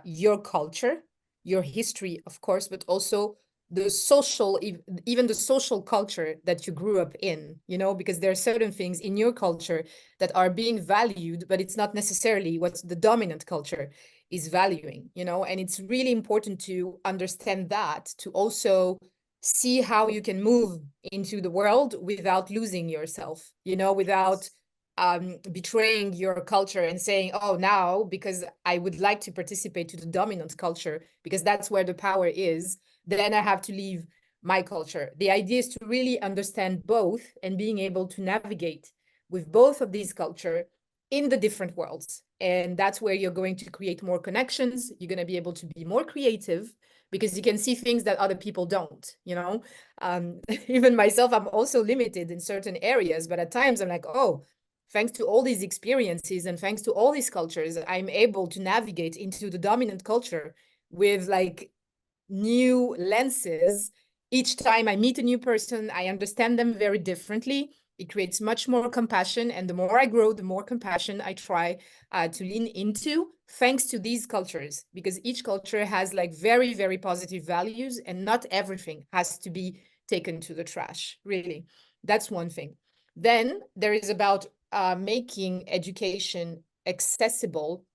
your culture, your history, of course, but also the social, even the social culture that you grew up in, you know, because there are certain things in your culture that are being valued, but it's not necessarily what the dominant culture is valuing, you know, and it's really important to understand that, to also see how you can move into the world without losing yourself, you know, without betraying your culture and saying, oh, now because I would like to participate to the dominant culture because that's where the power is, then I have to leave my culture. The idea is to really understand both and being able to navigate with both of these cultures in the different worlds. And that's where you're going to create more connections. You're going to be able to be more creative because you can see things that other people don't, you know. Even myself, I'm also limited in certain areas, but at times I'm like, oh, thanks to all these experiences and thanks to all these cultures, I'm able to navigate into the dominant culture with like new lenses. Each time I meet a new person, I understand them very differently. It creates much more compassion. And the more I grow, the more compassion I try to lean into, thanks to these cultures, because each culture has like very, very positive values and not everything has to be taken to the trash, really. That's one thing. Then there is about making education accessible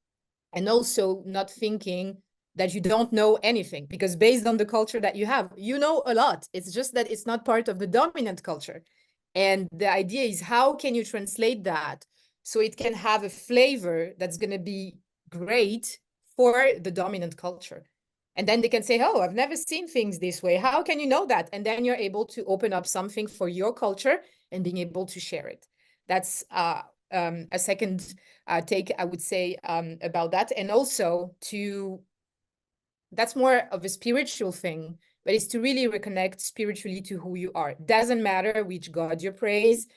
and also not thinking that you don't know anything, because based on the culture that you have, you know a lot. It's just that it's not part of the dominant culture. And the idea is, how can you translate that so it can have a flavor that's going to be great for the dominant culture? And then they can say, oh, I've never seen things this way. How can you know that? And then you're able to open up something for your culture and being able to share it. That's a second take, I would say, about that. And also that's more of a spiritual thing, but it's to really reconnect spiritually to who you are. Doesn't matter which God you praise.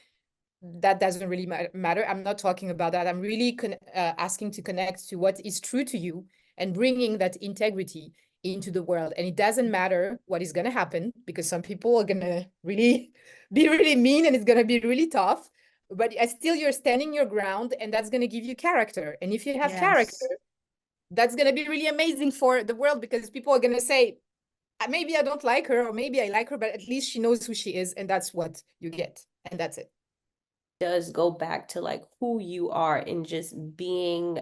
That doesn't really matter. I'm not talking about that. I'm really asking to connect to what is true to you and bringing that integrity into the world. And it doesn't matter what is going to happen, because some people are going to really be really mean and it's going to be really tough. But still, you're standing your ground, and that's going to give you character. And if you have character, that's going to be really amazing for the world, because people are going to say, maybe I don't like her, or maybe I like her, but at least she knows who she is. And that's what you get. And that's it. does go back to like who you are and just being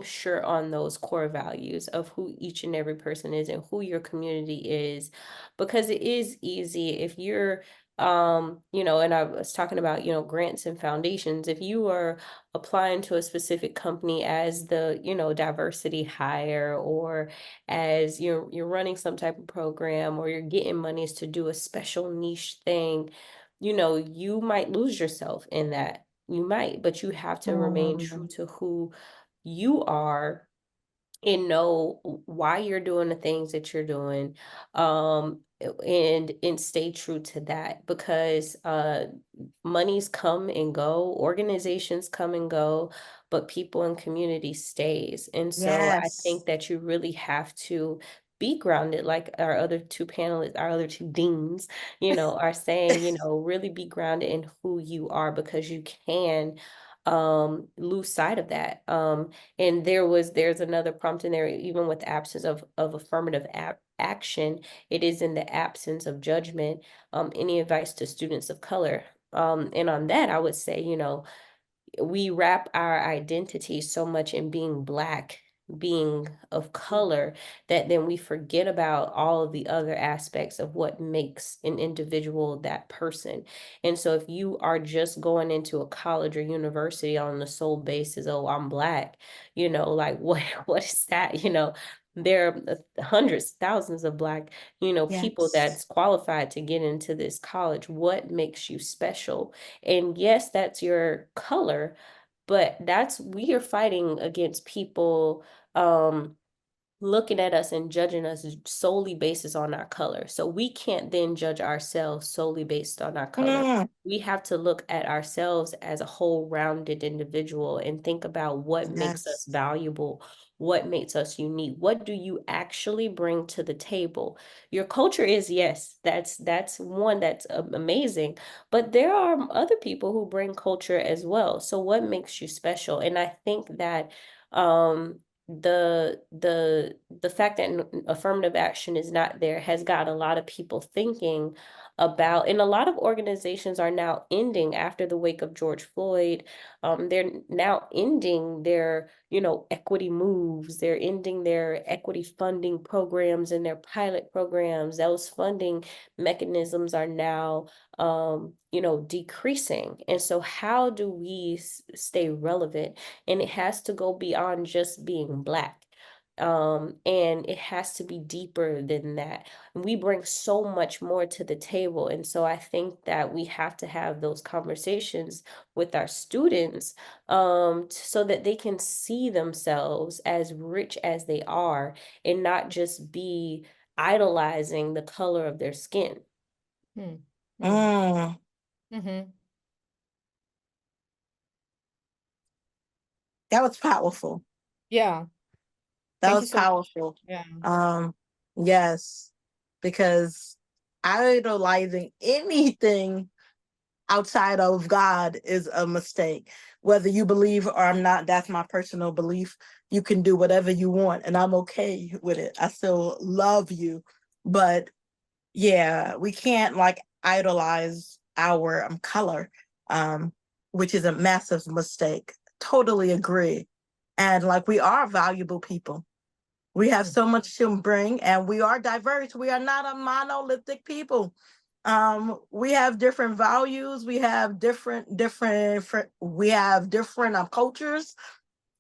sure on those core values of who each and every person is and who your community is, because it is easy if you're and I was talking about, grants and foundations. If you are applying to a specific company as the, diversity hire, or as you're running some type of program, or you're getting monies to do a special niche thing, you might lose yourself in that. You might, but you have to remain true to who you are and know why you're doing the things that you're doing, and stay true to that, because monies come and go, organizations come and go, but people and community stays. And so I Yes. think that you really have to be grounded, like our other two panelists, our other two deans, are saying, really be grounded in who you are, because you can lose sight of that. And there's another prompt in there, even with the absence of affirmative action, it is in the absence of judgment. Any advice to students of color? And on that, I would say, we wrap our identity so much in being Black, being of color, that then we forget about all of the other aspects of what makes an individual that person. And so if you are just going into a college or university on the sole basis, oh, I'm Black, like what is that? There are hundreds, thousands of Black, people Yes. that's qualified to get into this college. What makes you special? And yes, that's your color, but we are fighting against people looking at us and judging us solely based on our color. So we can't then judge ourselves solely based on our color. We have to look at ourselves as a whole rounded individual and think about what makes us valuable, what makes us unique. What do you actually bring to the table? Your culture is, yes, that's one that's amazing, but there are other people who bring culture as well. So what makes you special? And I think that the fact that affirmative action is not there has got a lot of people thinking about, and a lot of organizations are now ending after the wake of George Floyd. They're now ending their, equity moves. They're ending their equity funding programs and their pilot programs. Those funding mechanisms are now decreasing. And so how do we stay relevant? And it has to go beyond just being Black. And it has to be deeper than that. We bring so much more to the table. And so I think that we have to have those conversations with our students, so that they can see themselves as rich as they are, and not just be idolizing the color of their skin. Mm. That was powerful. Yeah. That Thank was you so much. powerful. Yeah. Yes, because idolizing anything outside of God is a mistake. Whether you believe or not, that's my personal belief. You can do whatever you want, and I'm okay with it. I still love you, but yeah, we can't like idolize our color, which is a massive mistake. Totally agree. And like, we are valuable people. We have so much to bring, and we are diverse. We are not a monolithic people. We have different values. We have different we have different cultures.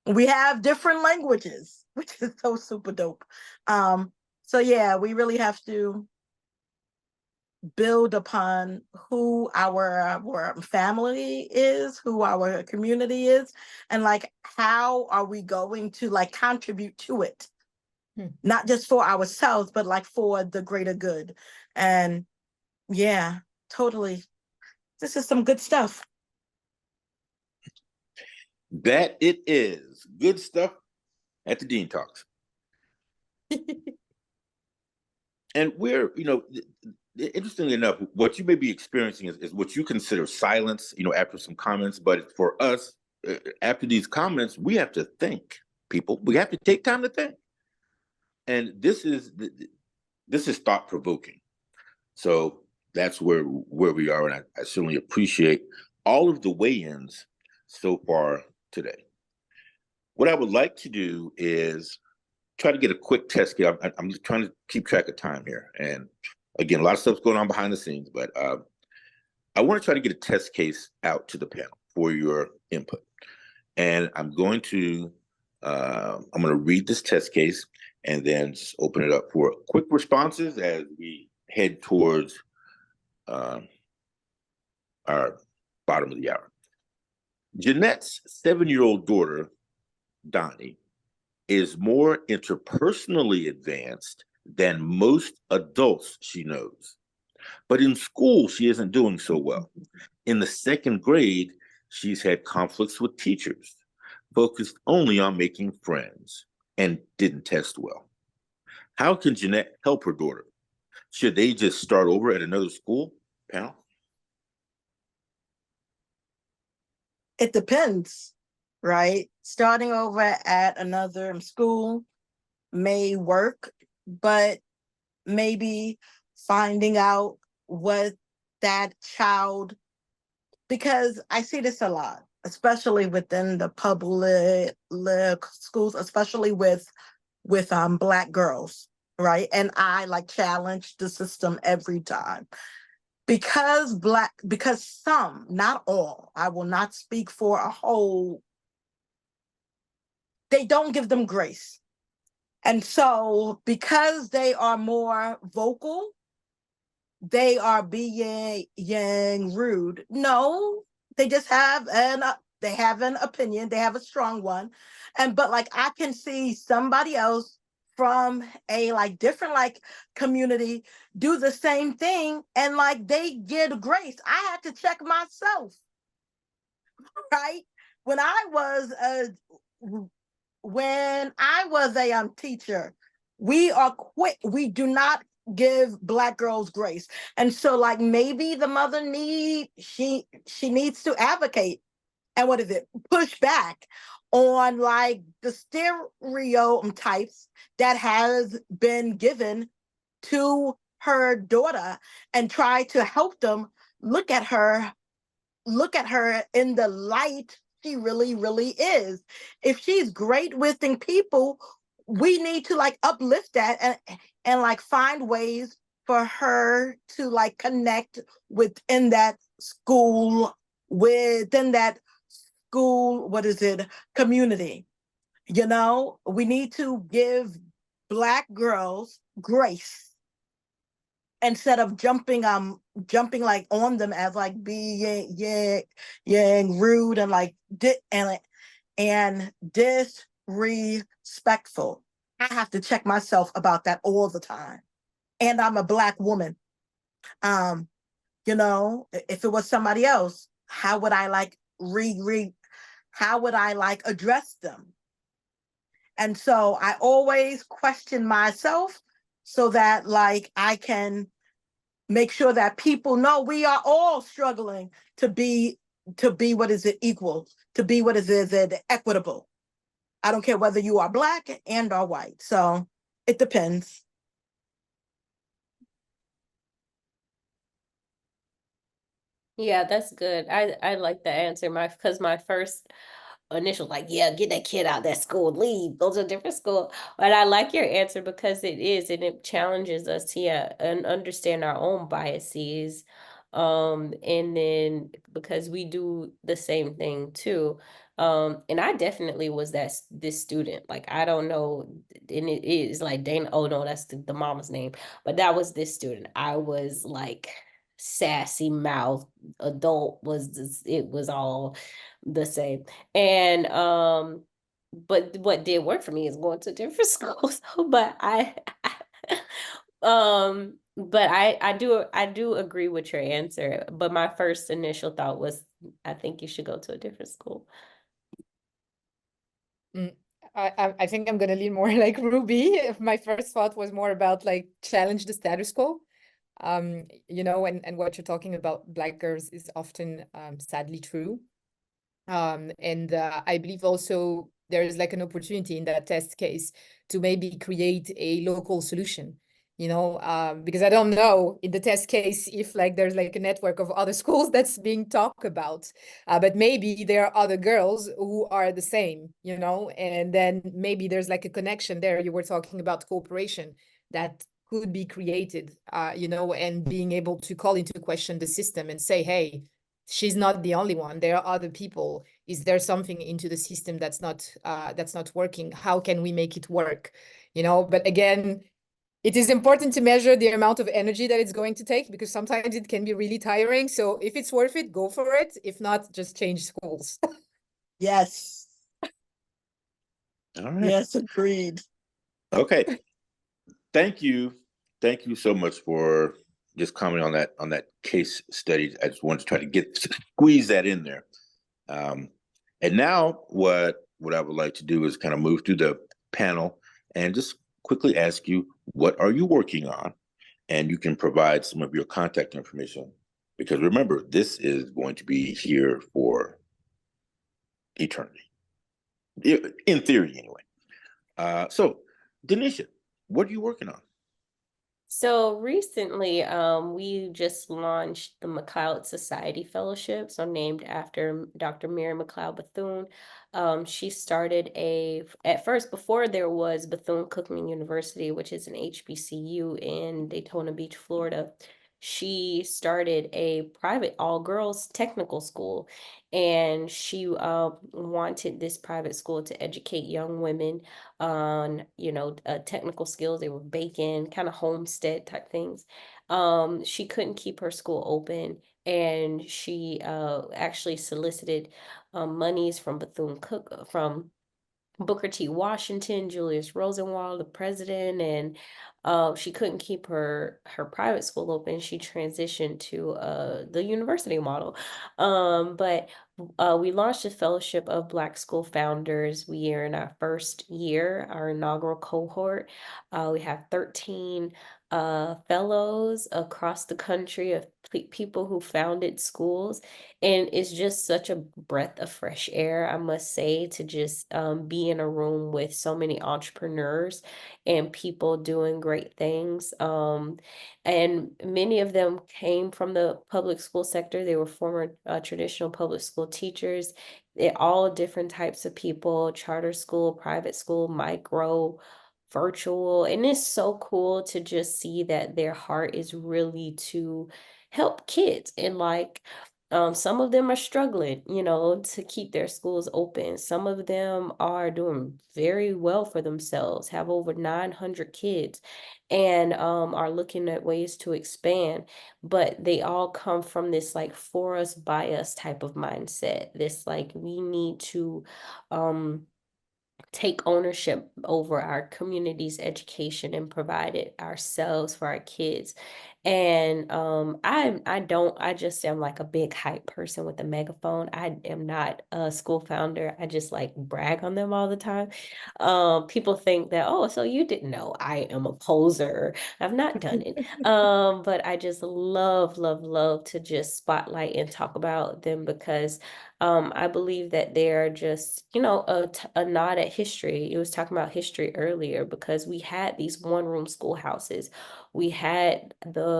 We have different languages, which is so super dope. So yeah, we really have to build upon who our family is, who our community is, and like, how are we going to like contribute to it? Not just for ourselves, but like for the greater good. And yeah, totally. This is some good stuff. That it is good stuff at the Dean Talks. And we're, interestingly enough, what you may be experiencing is what you consider silence, after some comments. But for us, after these comments, we have to think, people. We have to take time to think. And this is thought provoking. So that's where we are, and I certainly appreciate all of the weigh-ins so far today. What I would like to do is try to get a quick test here. I'm trying to keep track of time here. And again, a lot of stuff's going on behind the scenes, but I want to try to get a test case out to the panel for your input. And I'm going to read this test case and then just open it up for quick responses as we head towards our bottom of the hour. Jeanette's 7-year-old daughter, Donnie, is more interpersonally advanced than most adults she knows. But in school, she isn't doing so well. In the 2nd grade, she's had conflicts with teachers, focused only on making friends, and didn't test well. How can Jeanette help her daughter? Should they just start over at another school? Panel? It depends, right? Starting over at another school may work, but maybe finding out what that child, because I see this a lot, especially within the public schools, especially with Black girls, right? And I challenge the system every time. Because some, not all, I will not speak for a whole, they don't give them grace. And so because they are more vocal, they are being rude. No, they just have an opinion, they have a strong one. But I can see somebody else from a different community do the same thing and they get grace. I had to check myself, right? When I was a teacher, we are quick. We do not give Black girls grace. And so maybe the mother she needs to advocate and push back on the stereotypes that has been given to her daughter and try to help them look at her in the light she really, really is. If she's great within people, we need to uplift that and find ways for her to connect within that school, community. We need to give Black girls grace instead of jumping on them as being rude and disrespectful. I have to check myself about that all the time. And I'm a Black woman. If it was somebody else, how would I address them? And so I always question myself so that I can make sure that people know we are all struggling to be equal, to be equitable. I don't care whether you are Black and or white. So it depends. Yeah, that's good. I like the answer. Because my first initial get that kid out of that school, leave, go to a different school. But I like your answer because it challenges us to and understand our own biases. And then because we do the same thing too. And I definitely was this student. I don't know, and it is Dana. Oh no, that's the mama's name. But that was this student. I was sassy mouth adult it was all the same. And but what did work for me is going to different schools. But I do agree with your answer. But my first initial thought was I think you should go to a different school. I think I'm gonna lean more like Ruby. My first thought was more about challenge the status quo. And what you're talking about Black girls is often sadly true. And I believe also there is an opportunity in that test case to maybe create a local solution. because I don't know in the test case if like there's like a network of other schools that's being talked about, but maybe there are other girls who are the same, and then maybe there's like a connection there. You were talking about cooperation that could be created, and being able to call into question the system and say, hey, she's not the only one. There are other people. Is there something into the system that's not working? How can we make it work? But again, it is important to measure the amount of energy that it's going to take, because sometimes it can be really tiring. So if it's worth it, go for it. If not, just change schools. Yes. All right. Yes, agreed. Okay. Thank you. Thank you so much for just commenting on that case study. I just wanted to try to squeeze that in there. And now what I would like to do is kind of move through the panel and just quickly ask you, what are you working on? And you can provide some of your contact information, because remember, this is going to be here for eternity, in theory anyway. So Denisha, what are you working on? So recently, we just launched the McLeod Society Fellowship, so named after Dr. Mary McLeod Bethune. She started at first, before there was Bethune-Cookman University, which is an HBCU in Daytona Beach, Florida. She started a private all-girls technical school, and she wanted this private school to educate young women on, technical skills. They were baking, kind of homestead type things. She couldn't keep her school open, and she actually solicited monies from from Booker T. Washington, Julius Rosenwald, the president, and she couldn't keep her private school open. She transitioned to the university model. But we launched a fellowship of Black school founders. We are in our first year, our inaugural cohort. We have 13 fellows across the country of people who founded schools. And it's just such a breath of fresh air, I must say, to just be in a room with so many entrepreneurs and people doing great things. And many of them came from the public school sector. They were former traditional public school teachers. They're all different types of people: charter school, private school, micro, virtual. And it's so cool to just see that their heart is really to help kids. And some of them are struggling, to keep their schools open. Some of them are doing very well for themselves, have over 900 kids, and are looking at ways to expand. But they all come from this for us, by us type of mindset. This we need to take ownership over our community's education and provide it ourselves for our kids. And I just am a big hype person with a megaphone. I am not a school founder. I just brag on them all the time. People think that, oh, so you didn't know I am a poser. I've not done it. But I just love to just spotlight and talk about them, because I believe that they're just, a nod at history. It was talking about history earlier, because we had these one-room schoolhouses. We had the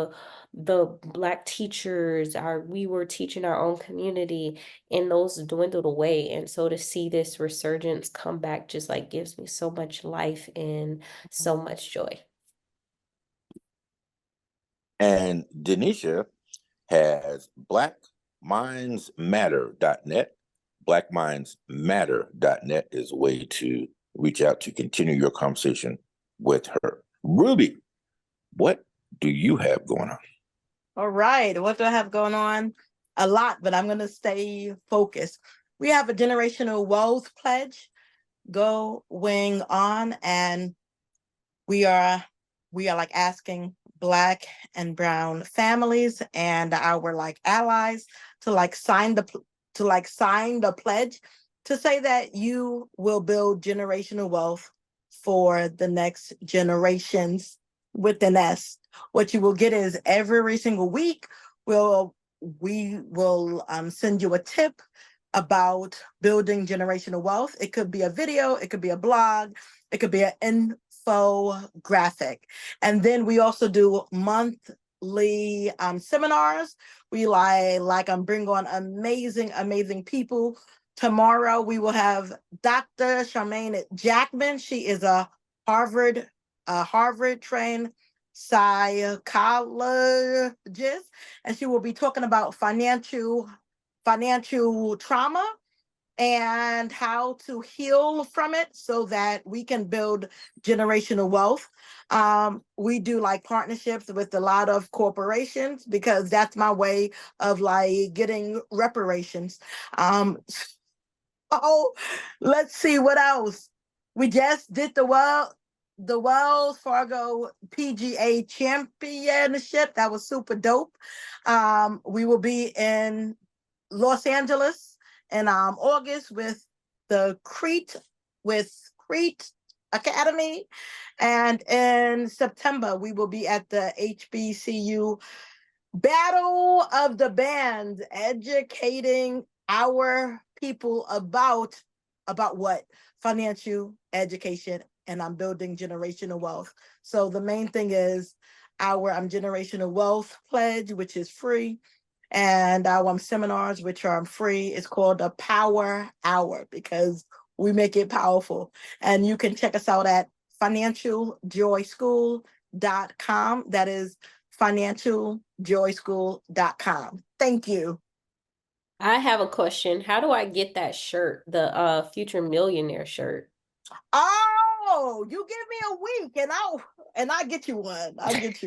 Black teachers. We were teaching our own community, and those dwindled away. And so to see this resurgence come back just gives me so much life and so much joy. And Denisha has blackmindsmatter.net. Blackmindsmatter.net is a way to reach out to continue your conversation with her. Ruby, what do you have going on? All right. What do I have going on? A lot, but I'm going to stay focused. We have a generational wealth pledge going on, and we are asking Black and Brown families and our allies to sign the pledge to say that you will build generational wealth for the next generations with an S. What you will get is every single week we will send you a tip about building generational wealth. It could be a video, it could be a blog, it could be an infographic. And then we also do monthly seminars. We bring on amazing people. Tomorrow we will have Dr. Charmaine Jackman. She is a Harvard trained psychologist, and she will be talking about financial trauma and how to heal from it so that we can build generational wealth. We do like partnerships with a lot of corporations because that's my way of like getting reparations. Oh, let's see what else. We just did the Wells Fargo PGA Championship. That was super dope. We will be in Los Angeles in August with the Crete Academy, and in September we will be at the HBCU Battle of the Bands, educating our people about what? Financial education, and I'm building generational wealth. So the main thing is our generational wealth pledge, which is free, and our seminars, which are free. It's called the Power Hour because we make it powerful. And you can check us out at financialjoyschool.com. That is financialjoyschool.com. Thank you. I have a question. How do I get that shirt, the Future Millionaire shirt? Oh, you give me a week and I'll get you one. I'll get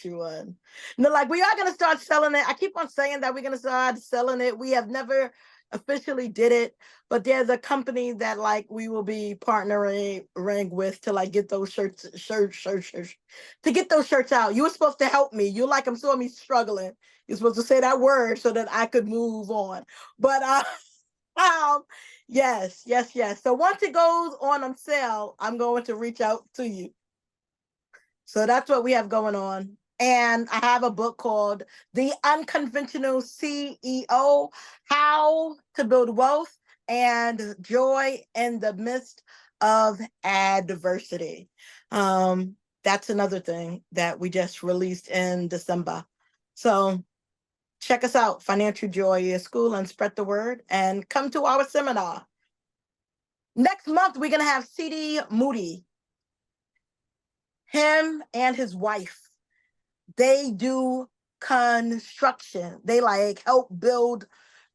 you one. No, like we are gonna start selling it. I keep on saying that we're gonna start selling it. We have never officially did it, but there's a company that like we will be partnering with to like get those shirts to get those shirts out. You were supposed to help me. You like, I'm saw me struggling. You're supposed to say that word so that I could move on. But yes. So once it goes on sale, I'm going to reach out to you. So that's what we have going on. And I have a book called The Unconventional CEO, How to Build Wealth and Joy in the Midst of Adversity. That's another thing that we just released in December. So check us out, Financial Joy School, and spread the word and come to our seminar. Next month, we're going to have C.D. Moody. Him and his wife, they do construction. They like help build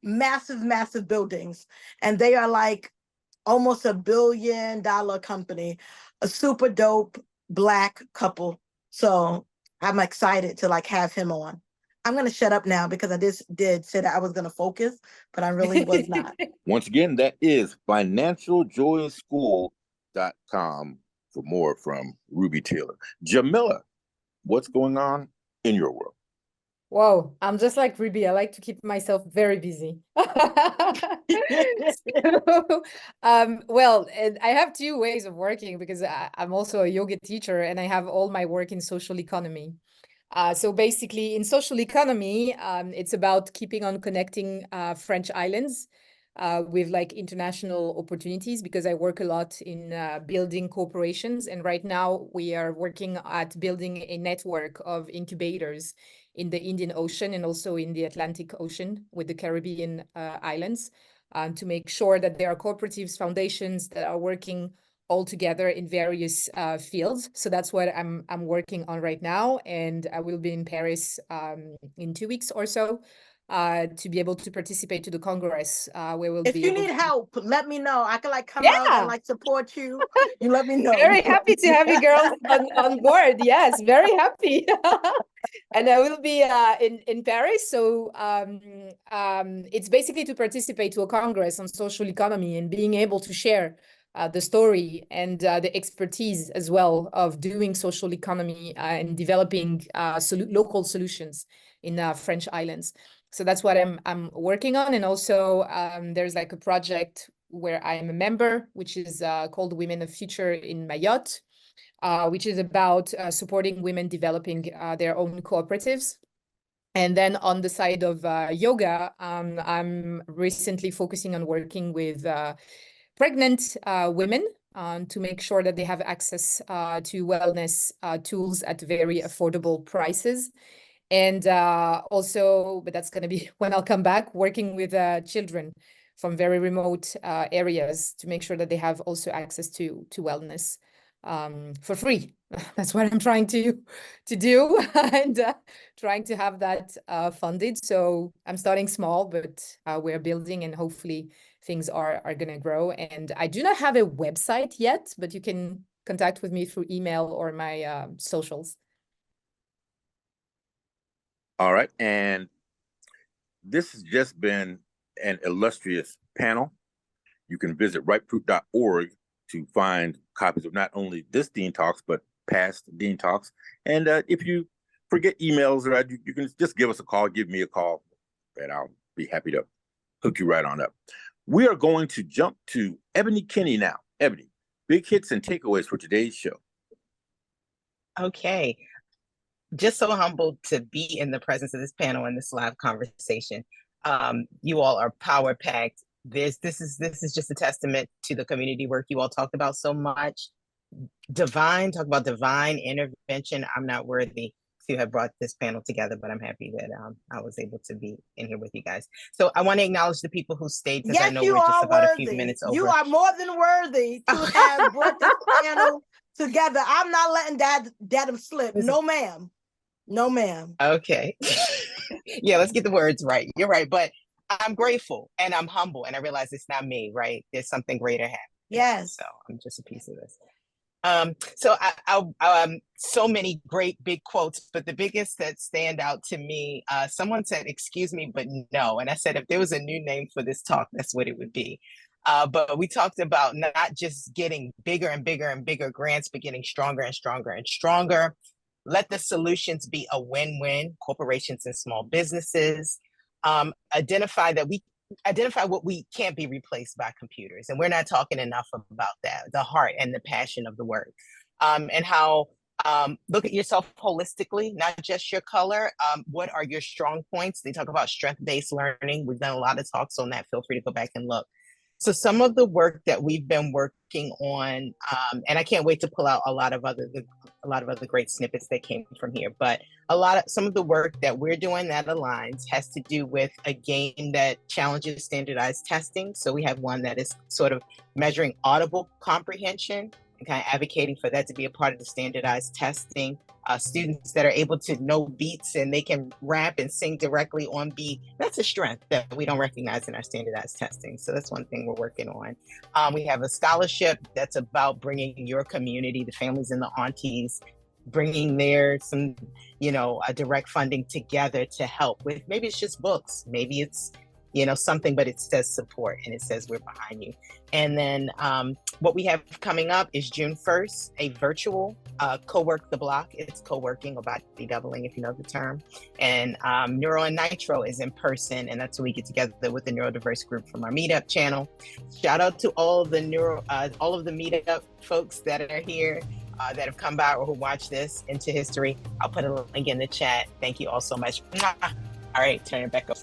massive buildings. And they are like almost $1 billion company, a super dope Black couple. So I'm excited to like have him on. I'm going to shut up now because I just did say that I was going to focus, but I really was not. Once again, that is financialjoyschool.com for more from Ruby Taylor. Jamila, what's going on in your world? Whoa, I'm just like Ruby. I like to keep myself very busy. Well, I have two ways of working because I'm also a yoga teacher and I have all my work in social economy. So basically in social economy, it's about keeping on connecting French islands with like international opportunities because I work a lot in building corporations. And right now we are working at building a network of incubators in the Indian Ocean and also in the Atlantic Ocean with the Caribbean islands to make sure that there are cooperatives, foundations that are working all together in various fields. So that's what I'm working on right now. And I will be in Paris in 2 weeks or so to be able to participate to the Congress where we'll if be you able need to... help, let me know. I can like come out and like support you. You let me know. Very happy to have you girls on board. Yes, very happy. And I will be in Paris. So it's basically to participate to a Congress on social economy and being able to share the story and the expertise as well of doing social economy and developing local solutions in French islands. So that's what I'm working on. And also there's like a project where I'm a member, which is called Women of Future in Mayotte, which is about supporting women developing their own cooperatives. And then on the side of yoga, I'm recently focusing on working with pregnant women to make sure that they have access to wellness tools at very affordable prices. And also, but that's going to be when I'll come back, working with children from very remote areas to make sure that they have also access to wellness for free. That's what I'm trying to do and trying to have that funded. So I'm starting small, but we're building, and hopefully things are going to grow. And I do not have a website yet, but you can contact with me through email or my socials. All right. And this has just been an illustrious panel. You can visit ripeproof.org to find copies of not only this Dean Talks, but past Dean Talks. And if you forget emails, or you can just give us a call, give me a call, and I'll be happy to hook you right on up. We are going to jump to Ebony Kinney now. Ebony, big hits and takeaways for today's show. Okay. Just so humbled to be in the presence of this panel and this live conversation. You all are power packed. This is just a testament to the community work you all talked about so much. Talk about divine intervention. I'm not worthy to have brought this panel together, but I'm happy that I was able to be in here with you guys. So I want to acknowledge the people who stayed, because I know we're just about a few minutes over. You are more than worthy to have brought this panel together. I'm not letting that slip. No, ma'am. No, ma'am. Okay. Yeah, let's get the words right. You're right. But I'm grateful and I'm humble, and I realize it's not me, right? There's something greater happening. Yes. So I'm just a piece of this. So so many great big quotes, but the biggest that stand out to me, someone said, "Excuse me, but no." And I said, if there was a new name for this talk, that's what it would be. But we talked about not just getting bigger and bigger and bigger grants, but getting stronger and stronger and stronger. Let the solutions be a win-win, corporations and small businesses. Identify what we can't be replaced by computers. And we're not talking enough about that, the heart and the passion of the work. And how look at yourself holistically, not just your color. What are your strong points? They talk about strength-based learning. We've done a lot of talks on that. Feel free to go back and look. So some of the work that we've been working on, and I can't wait to pull out a lot of other great snippets that came from here, but some of the work that we're doing that aligns has to do with a game that challenges standardized testing. So we have one that is sort of measuring audible comprehension and kind of advocating for that to be a part of the standardized testing. Students that are able to know beats and they can rap and sing directly on beat. That's a strength that we don't recognize in our standardized testing. So that's one thing we're working on. We have a scholarship that's about bringing your community, the families and the aunties, bringing some direct funding together to help with, maybe it's just books, maybe it's something, but it says support and it says we're behind you. And then what we have coming up is June 1st, a virtual co-work the block. It's co-working or body doubling, if you know the term. And Neuro and Nitro is in person, and that's when we get together with the neurodiverse group from our meetup channel. Shout out to all of the meetup folks that are here, that have come by or who watch this into history. I'll put a link in the chat. Thank you all so much. All right, turn it back up.